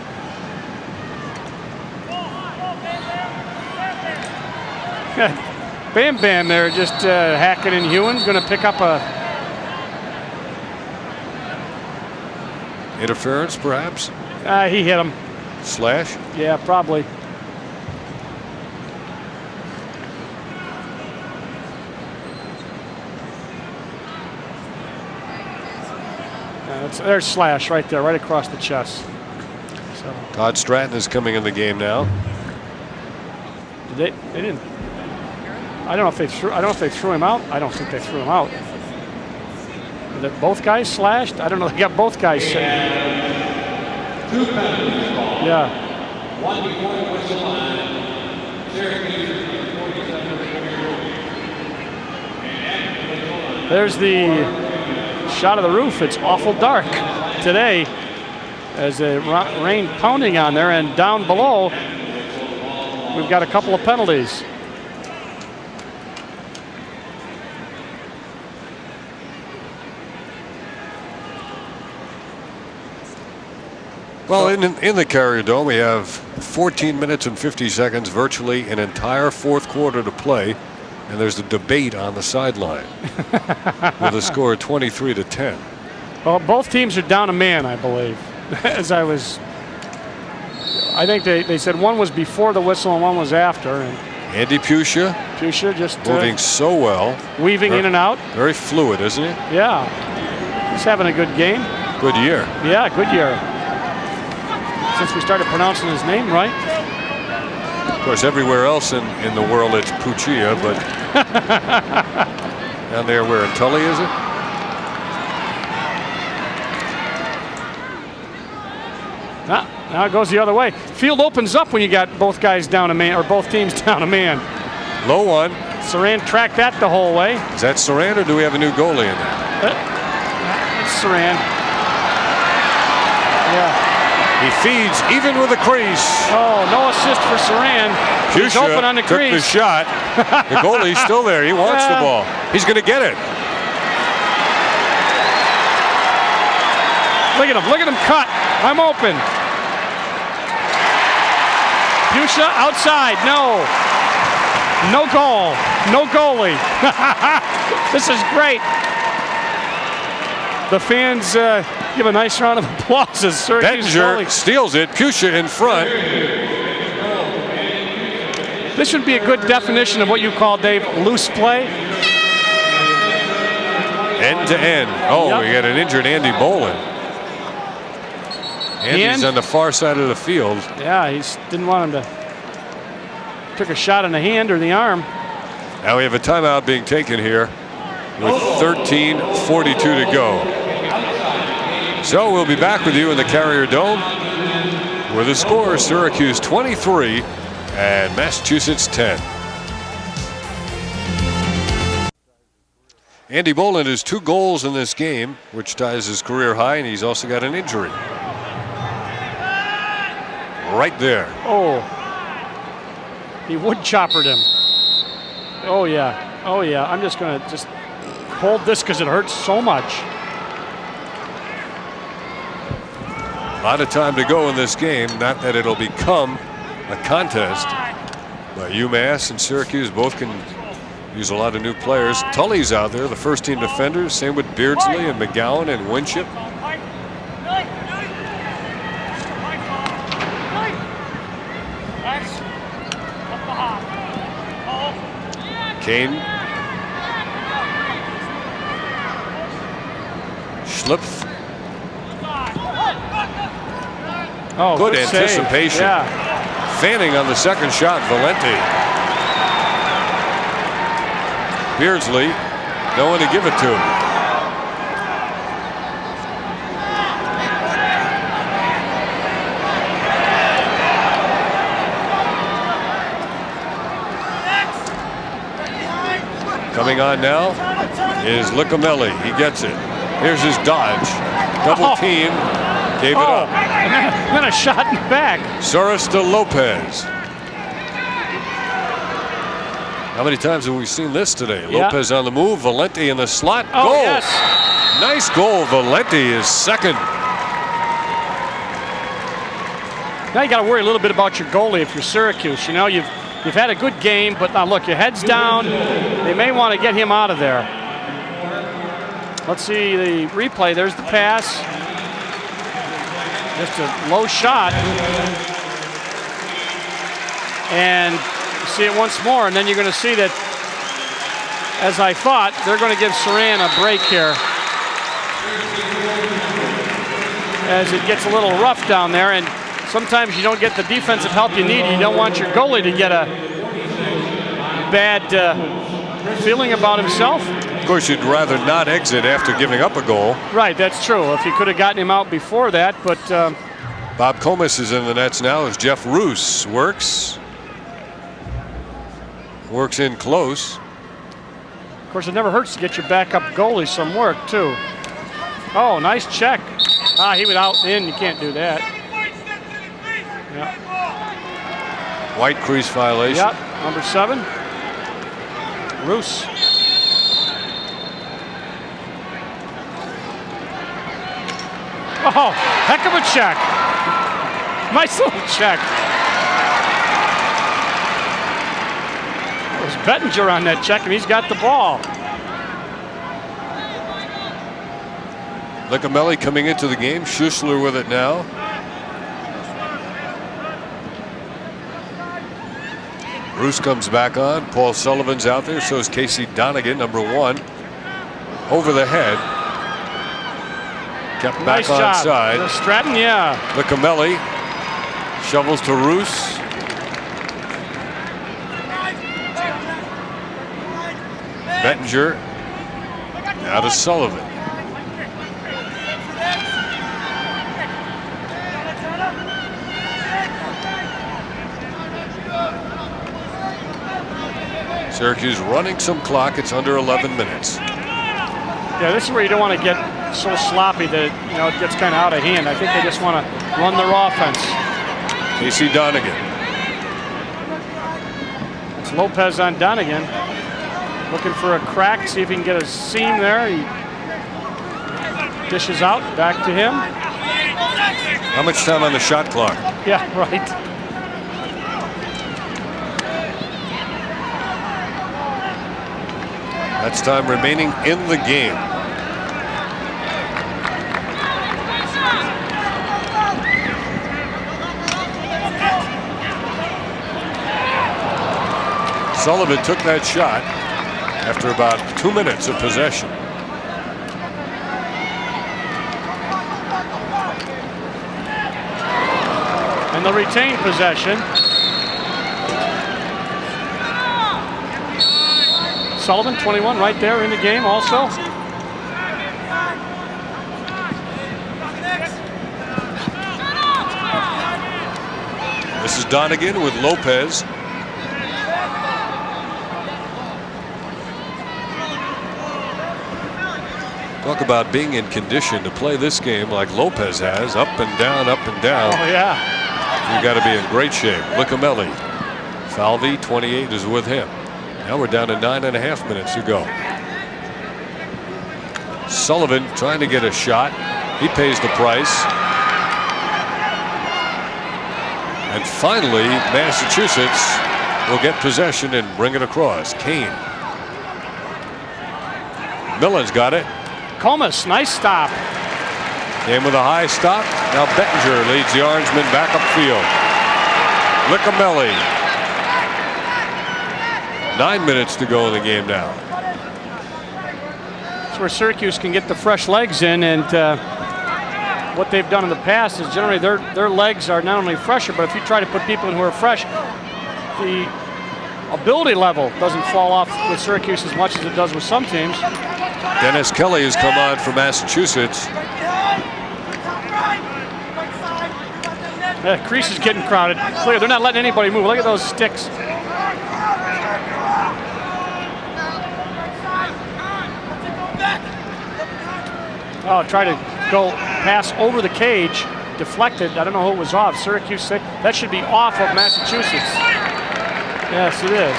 Bam Bam there just hacking and hewing. Going to pick up a Interference, perhaps? he hit him. Slash? Yeah, probably. There's Slash right there, right across the chest. So Todd Stratton is coming in the game now. they didn't. I don't know if they threw. I don't know if they threw him out. I don't think they threw him out. That both guys slashed. I don't know. They got both guys. Yeah. There's the shot of the roof. It's awful dark today as the rain pounding on there, and down below we've got a couple of penalties. Well, in the Carrier Dome, we have 14 minutes and 50 seconds, virtually an entire fourth quarter to play, and there's a debate on the sideline with a score of 23-10. Well, both teams are down a man, I believe. I think they said one was before the whistle and one was after. And Andy Pucia just moving so well. Weaving in and out. Very fluid, isn't he? Yeah. He's having a good game. Good year. Yeah, good year. Since we started pronouncing his name right. Of course, everywhere else in the world it's Pucia, but down there where Tully is it? Now it goes the other way. Field opens up when you got both guys down a man, or both teams down a man. Low one. Saran tracked that the whole way. Is that Saran, or do we have a new goalie in there? It's Saran. Yeah. He feeds even with the crease. Oh, no assist for Saran. He's open on the took crease. the shot. The goalie's still there. He wants the ball. He's going to get it. Look at him cut. I'm open. Pucia outside. No. No goal. No goalie. This is great. The fans give a nice round of applause as Syracuse Bettinger steals it. Pucia in front. This would be a good definition of what you call, Dave, loose play. End to end. Oh, Yep. We got an injured Andy Boland. Andy's on the far side of the field. Yeah, he didn't want him to. Took a shot in the hand or the arm. Now we have a timeout being taken here with 13:42 to go. So we'll be back with you in the Carrier Dome with the score Syracuse 23 and Massachusetts 10. Andy Boland has 2 goals in this game, which ties his career high, and he's also got an injury. Right there. Oh, he wood choppered him. Oh yeah, oh yeah. I'm just gonna hold this because it hurts so much. A lot of time to go in this game. Not that it'll become a contest. But UMass and Syracuse both can use a lot of new players. Tully's out there, the first team defenders. Same with Beardsley and McGowan and Winship. Kane. SCHLIPF. Oh, good save. anticipation. Yeah. Fanning on the second shot, Valenti. Beardsley, no one to give it to. Coming on now is Licamelli. He gets it. Here's his dodge. Double team. Gave it up. And then a shot in the back. Soros to Lopez. How many times have we seen this today? Yeah. Lopez on the move. Valenti in the slot. Oh, goal. yes. Nice goal. Valenti is second. Now you got to worry a little bit about your goalie if you're Syracuse. You know, you've had a good game, but now look, your head's down. They may want to get him out of there. Let's see the replay. There's the pass. Just a low shot. And see it once more, and then you're going to see that, as I thought, they're going to give Saran a break here as it gets a little rough down there, and sometimes you don't get the defensive help you need. You don't want your goalie to get a bad feeling about himself. Of course, you'd rather not exit after giving up a goal. Right, that's true. If you could have gotten him out before that, but Bob Comas is in the nets now as Jeff Roos works in close. Of course, it never hurts to get your backup goalie some work, too. Oh, nice check. Ah, he was out in. You can't do that. Yeah. White crease violation. Yep, number 7. Roos. Oh, heck of a check. Nice little check. It was Bettinger on that check, and he's got the ball. Licamelli coming into the game. Schussler with it now. Roos comes back on. Paul Sullivan's out there. So is Casey Donegan, number 1. Over the head. Kept back Nice job. onside. Stratton, yeah. Licamelli shovels to Roos. Bettinger now to Sullivan. Syracuse running some clock. It's under 11 minutes. Yeah, this is where you don't want to get so sloppy that it gets kind of out of hand. I think they just want to run their offense. Casey Donegan. It's Lopez on Donegan. Looking for a crack, see if he can get a seam there. He dishes out, back to him. How much time on the shot clock? Yeah, right. That's time remaining in the game. Sullivan took that shot after about 2 minutes of possession. And the retained possession. Sullivan, 21, right there in the game also. This is Donegan with Lopez. Talk about being in condition to play this game like Lopez has, up and down, up and down. Oh, yeah. You got to be in great shape. Licamelli. Falvey, 28, is with him. Now we're down to 9.5 minutes to go. Sullivan trying to get a shot. He pays the price. And finally, Massachusetts will get possession and bring it across. Kane. Millon's got it. Comas, nice stop. Came with a high stop. Now Bettinger leads the Orangemen back upfield. Licamelli. 9 minutes to go in the game now. That's where Syracuse can get the fresh legs in, and what they've done in the past is generally their legs are not only fresher, but if you try to put people in who are fresh, the ability level doesn't fall off with Syracuse as much as it does with some teams. Dennis Kelly has come on for Massachusetts. The crease is getting crowded. Clear, they're not letting anybody move. Look at those sticks. Oh, try to go pass over the cage, deflected. I don't know who it was off. Syracuse, that should be off of Massachusetts. Yes, it is.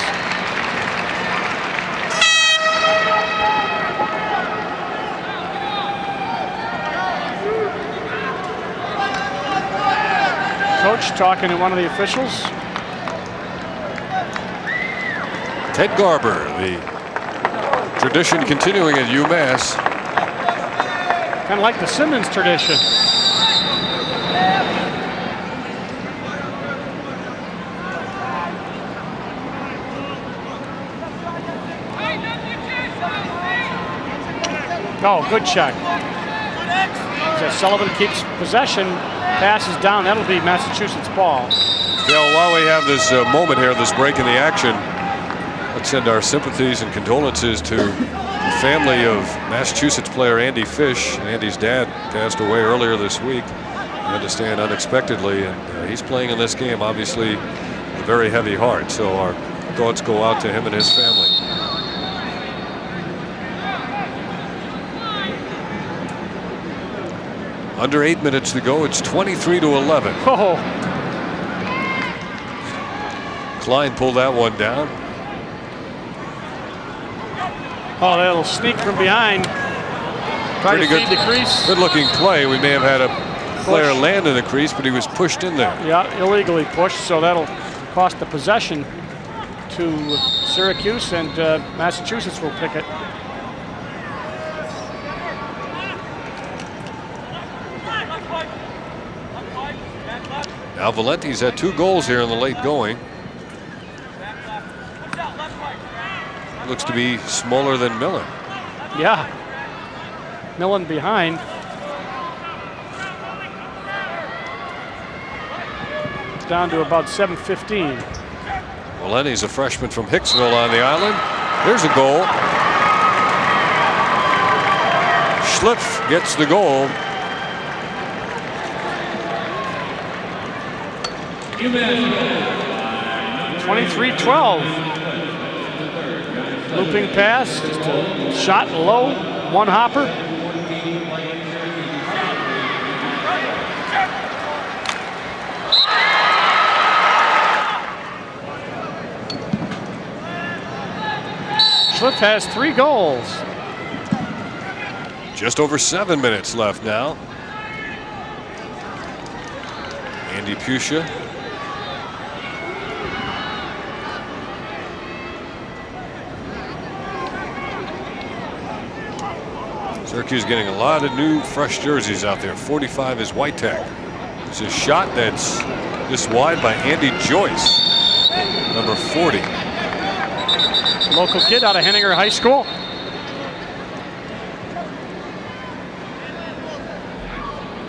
Coach talking to one of the officials. Ted Garber, the tradition continuing at UMass. Kind of like the Simmons tradition. Oh, good check. So Sullivan keeps possession, passes down. That'll be Massachusetts ball. Yeah, while we have this moment here, this break in the action, let's send our sympathies and condolences to the family of Massachusetts player Andy Fish. Andy's dad passed away earlier this week. I understand unexpectedly, and he's playing in this game, obviously, with a very heavy heart. So our thoughts go out to him and his family. Under 8 minutes to go. It's 23-11. Oh. Klein pulled that one down. Oh, that'll sneak from behind. Trying to feed the crease. Good-looking play. We may have had a player land in the crease, but he was pushed in there. Yeah, illegally pushed, so that'll cost the possession to Syracuse, and Massachusetts will pick it. Now Valenti's had 2 goals here in the late going. Looks to be smaller than Millon. Yeah. Millon behind. It's down to about 7:15. Valenti's a freshman from Hicksville on the island. Here's a goal. SCHLIPF gets the goal. 23-12. Looping pass, just a shot low, one hopper. SCHLIPF has 3 goals. Just over 7 minutes left now. Andy Pusha. Syracuse getting a lot of new fresh jerseys out there. 45 is Whitek. It's a shot that's just wide by Andy Joyce, number 40. Local kid out of Henninger High School.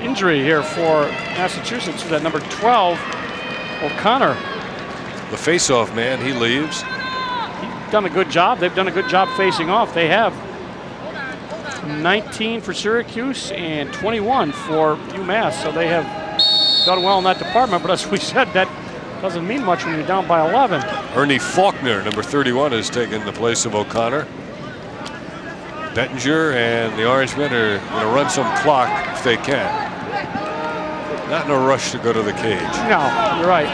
Injury here for Massachusetts with that number 12, O'Connor. The face-off man, he leaves. He's done a good job. They've done a good job facing off. They have 19 for Syracuse and 21 for UMass, so they have done well in that department. But as we said, that doesn't mean much when you're down by 11. Ernie Faulkner, number 31, has taken the place of O'Connor. Bettinger and the Orangemen are going to run some clock if they can. Not in a rush to go to the cage. No, you're right.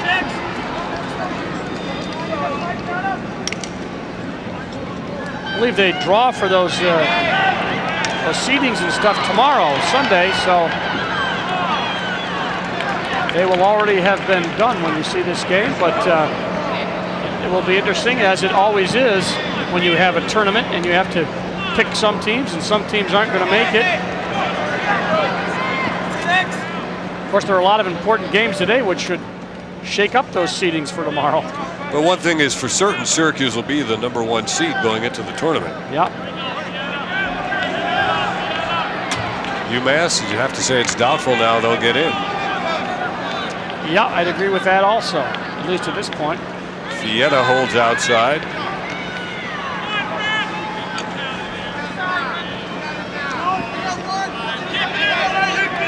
I believe they draw for those seedings and stuff tomorrow, Sunday, so they will already have been done when you see this game, but it will be interesting, as it always is, when you have a tournament and you have to pick some teams, and some teams aren't going to make it. Of course, there are a lot of important games today which should shake up those seedings for tomorrow. But one thing is for certain, Syracuse will be the #1 seed going into the tournament. Yeah. UMass, you have to say it's doubtful now they'll get in. Yeah, I'd agree with that also, at least at this point. Fietta holds outside.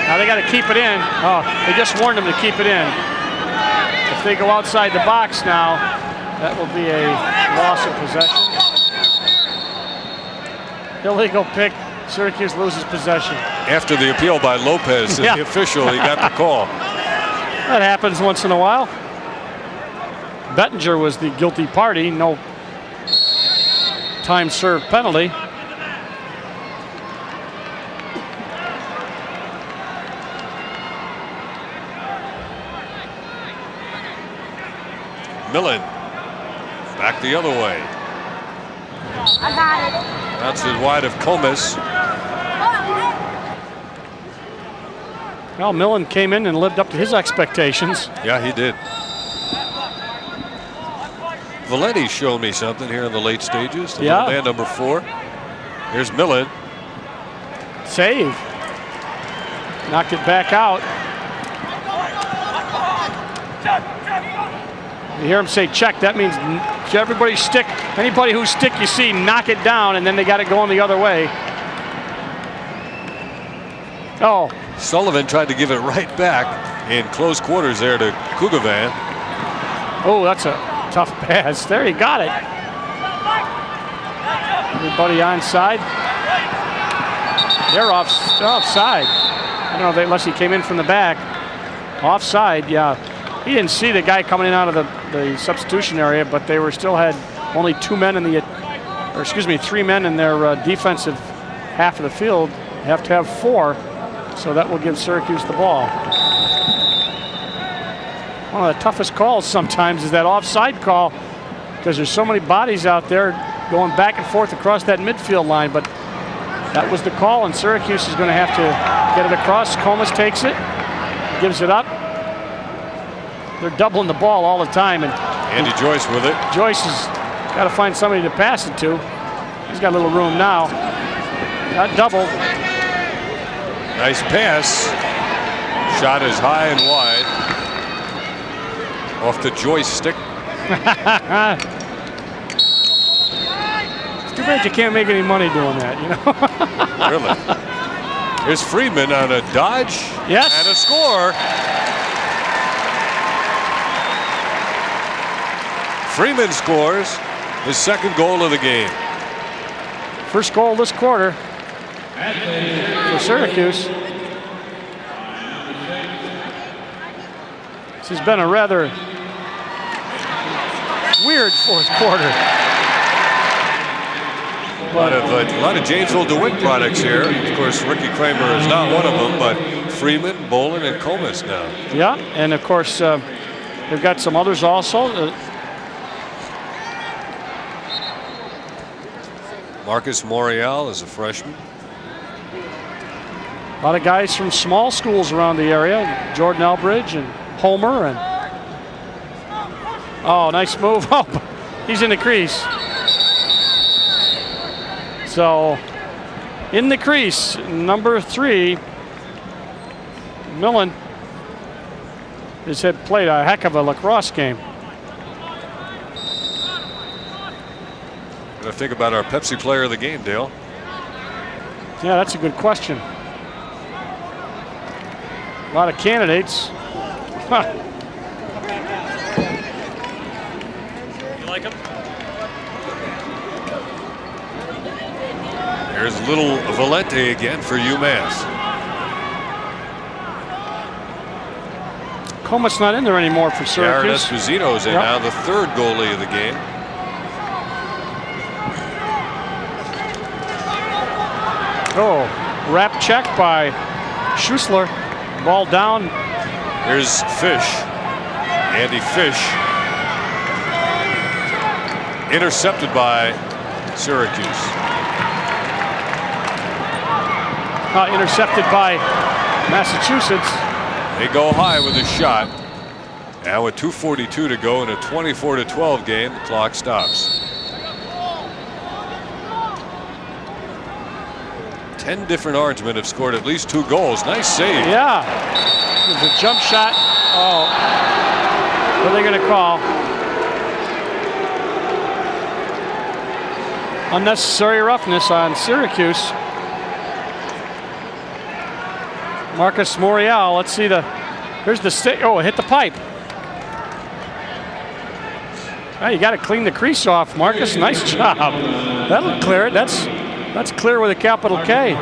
Now they got to keep it in. Oh, they just warned them to keep it in. If they go outside the box now, that will be a loss of possession. Illegal pick. Syracuse loses possession. After the appeal by Lopez to Yeah. the official, he got the call. That happens once in a while. Bettinger was the guilty party. No time served penalty. Millon back the other way. I got it. Bounces wide of Comas. Well, Millon came in and lived up to his expectations. Yeah, he did. Valletti's shown me something here in the late stages. The Yeah. man #4. Here's Millon. Save. Knocked it back out. You hear him say check, that means everybody stick, anybody whose stick you see, knock it down, and then they got it going the other way. Oh. Sullivan tried to give it right back in close quarters there to Kugavan. Oh, that's a tough pass. There, he got it. Everybody onside. They're offside. I don't know if unless he came in from the back. Offside, yeah. He didn't see the guy coming in out of the substitution area, but they still had only 2 men in the, or excuse me, 3 men in their defensive half of the field. They have to have 4, so that will give Syracuse the ball. One of the toughest calls sometimes is that offside call, because there's so many bodies out there going back and forth across that midfield line, but that was the call, and Syracuse is going to have to get it across. Comas takes it, gives it up. They're doubling the ball all the time, and Andy Joyce with it. Joyce has got to find somebody to pass it to. He's got a little room now. Got doubled. Nice pass. Shot is high and wide. Off the Joyce stick. It's too bad you can't make any money doing that, you know? Really. Here's Friedman on a dodge. Yes. And a score. Freeman scores his second goal of the game. First goal this quarter for Syracuse. This has been a rather weird fourth quarter. A lot of Janesville DeWitt products here. Of course, Ricky Kramer is not one of them, but Freeman, Boland, and Comas now. Yeah, and of course, they've got some others also. Marcus Morial is a freshman. A lot of guys from small schools around the area. Jordan Elbridge and Homer. And oh, nice move. Oh, he's in the crease. So, in the crease, number 3, Millon has played a heck of a lacrosse game. Got to think about our Pepsi player of the game, Dale. Yeah, that's a good question. A lot of candidates. Huh. You like him? There's little Valente again for UMass. Comet's not in there anymore for Aaron Syracuse. Esposito's in now, the third goalie of the game. Oh, wrap check by Schussler. Ball down. Here's Fish. Andy Fish. Intercepted by Syracuse. Intercepted by Massachusetts. They go high with a shot. Now with 2:42 to go in a 24-12 game, the clock stops. 10 different Orangemen have scored at least 2 goals. Nice save. Yeah. There's a jump shot. Oh. What are they going to call? Unnecessary roughness on Syracuse. Marcus Morial. Let's see the. Here's the stick. Oh, it hit the pipe. Oh, you got to clean the crease off, Marcus. Nice job. That'll clear it. That's clear with a capital K.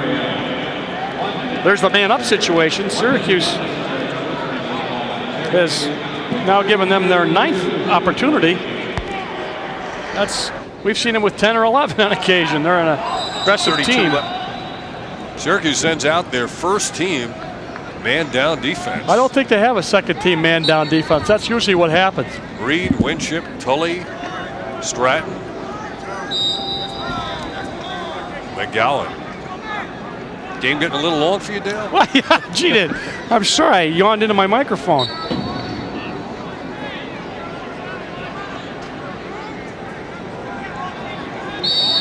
There's the man up situation. Syracuse has now given them their 9th opportunity. We've seen them with 10 or 11 on occasion. They're an aggressive team. Syracuse sends out their first team man-down defense. I don't think they have a second team man-down defense. That's usually what happens. Reed, Winship, Tully, Stratton, McGowan. Game getting a little long for you, Dale? Well, yeah, gee, did. I'm sorry, I yawned into my microphone.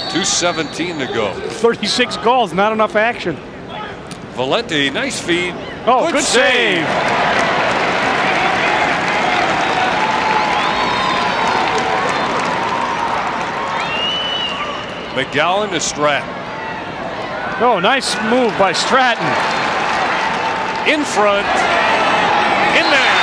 .217 to go. 36 goals, not enough action. Valente, nice feed. Oh, good save. McGowan to Stratton. Oh, nice move by Stratton. In front. In there.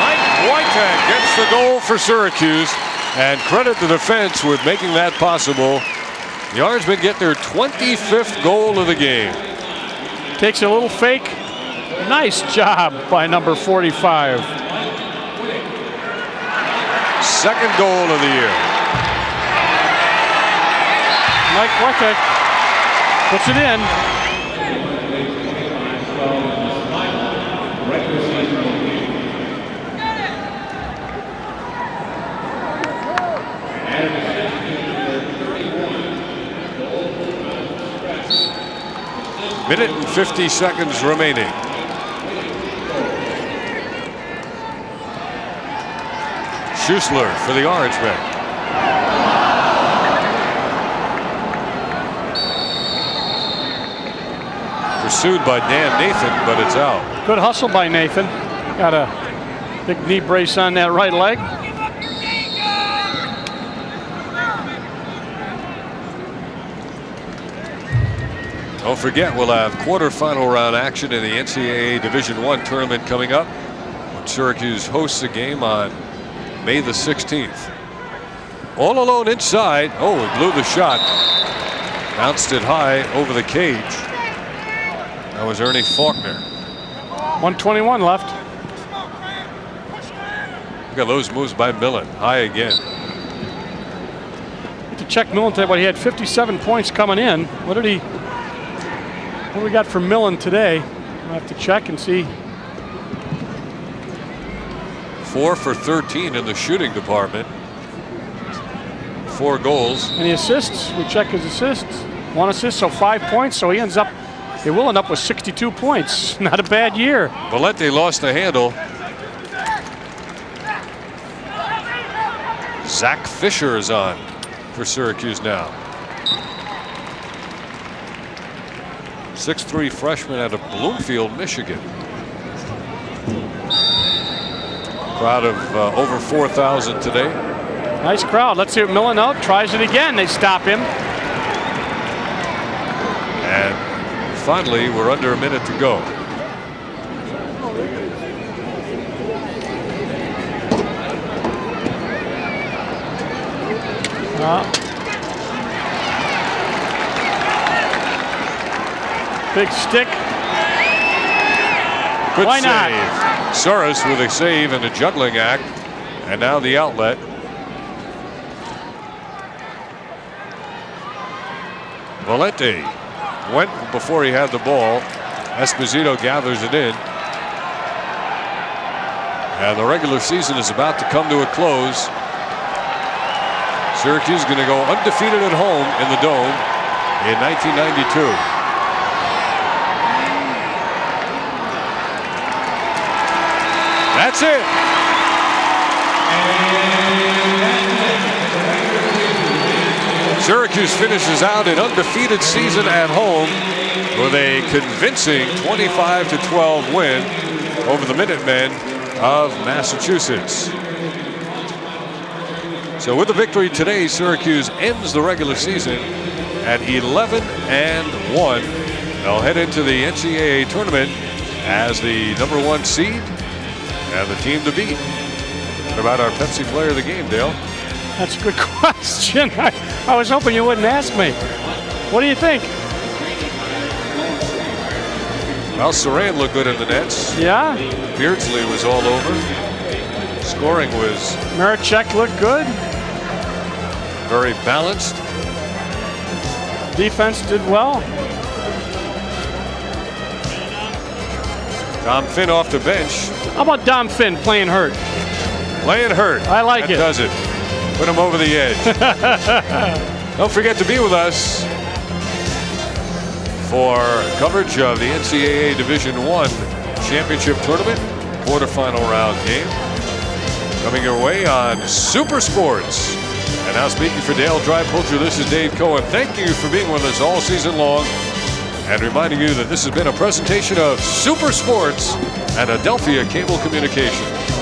Mike Wojtek gets the goal for Syracuse. And credit the defense with making that possible. The Orangemen get their 25th goal of the game. Takes a little fake. Nice job by number 45. Second goal of the year. Mike Wojtek puts it in. Minute and 50 seconds remaining. Schussler for the Orangemen. Pursued by Dan Nathan, but it's out. Good hustle by Nathan. Got a big knee brace on that right leg. Don't forget, we'll have quarterfinal round action in the NCAA Division I tournament coming up when Syracuse hosts a game on May the 16th. All alone inside. Oh, he blew the shot. Bounced it high over the cage. That was Ernie Faulkner. 1:21 left. Look at those moves by Millon. High again. To check Millon today, but he had 57 points coming in. What do we got from Millon today? We'll have to check and see. 4 for 13 in the shooting department. 4 goals. Any assists? We check his assists. 1 assist, so 5 points. So he will end up with 62 points. Not a bad year. Valente lost the handle. Zach Fisher is on for Syracuse now. 6'3" freshman out of Bloomfield, Michigan. Crowd of over 4,000 today. Nice crowd. Let's see what Millon out. Tries it again. They stop him. And finally, we're under a minute to go. Big stick. Good Why not? save. Soros with a save and a juggling act. And now the outlet. Valente went before he had the ball. Esposito gathers it in. And the regular season is about to come to a close. Syracuse is going to go undefeated at home in the Dome in 1992. That's it. Syracuse finishes out an undefeated season at home with a convincing 25-12 win over the Minutemen of Massachusetts. So with the victory today, Syracuse ends the regular season at 11-1. They'll head into the NCAA tournament as the #1 seed and the team to beat. What about our Pepsi player of the game, Dale? That's a good question. I was hoping you wouldn't ask me. What do you think? Well, Saran looked good in the nets. Yeah? Beardsley was all over. Scoring was Marichek looked good. very balanced. Defense did well. Tom Finn off the bench. How about Dom Finn playing hurt? Playing hurt. I like that it. Does it. Put him over the edge. Don't forget to be with us for coverage of the NCAA Division I Championship Tournament quarterfinal round game. Coming your way on Super Sports. And now speaking for Dale Drypulcher, this is Dave Cohen. Thank you for being with us all season long. And reminding you that this has been a presentation of Super Sports and Adelphia Cable Communications.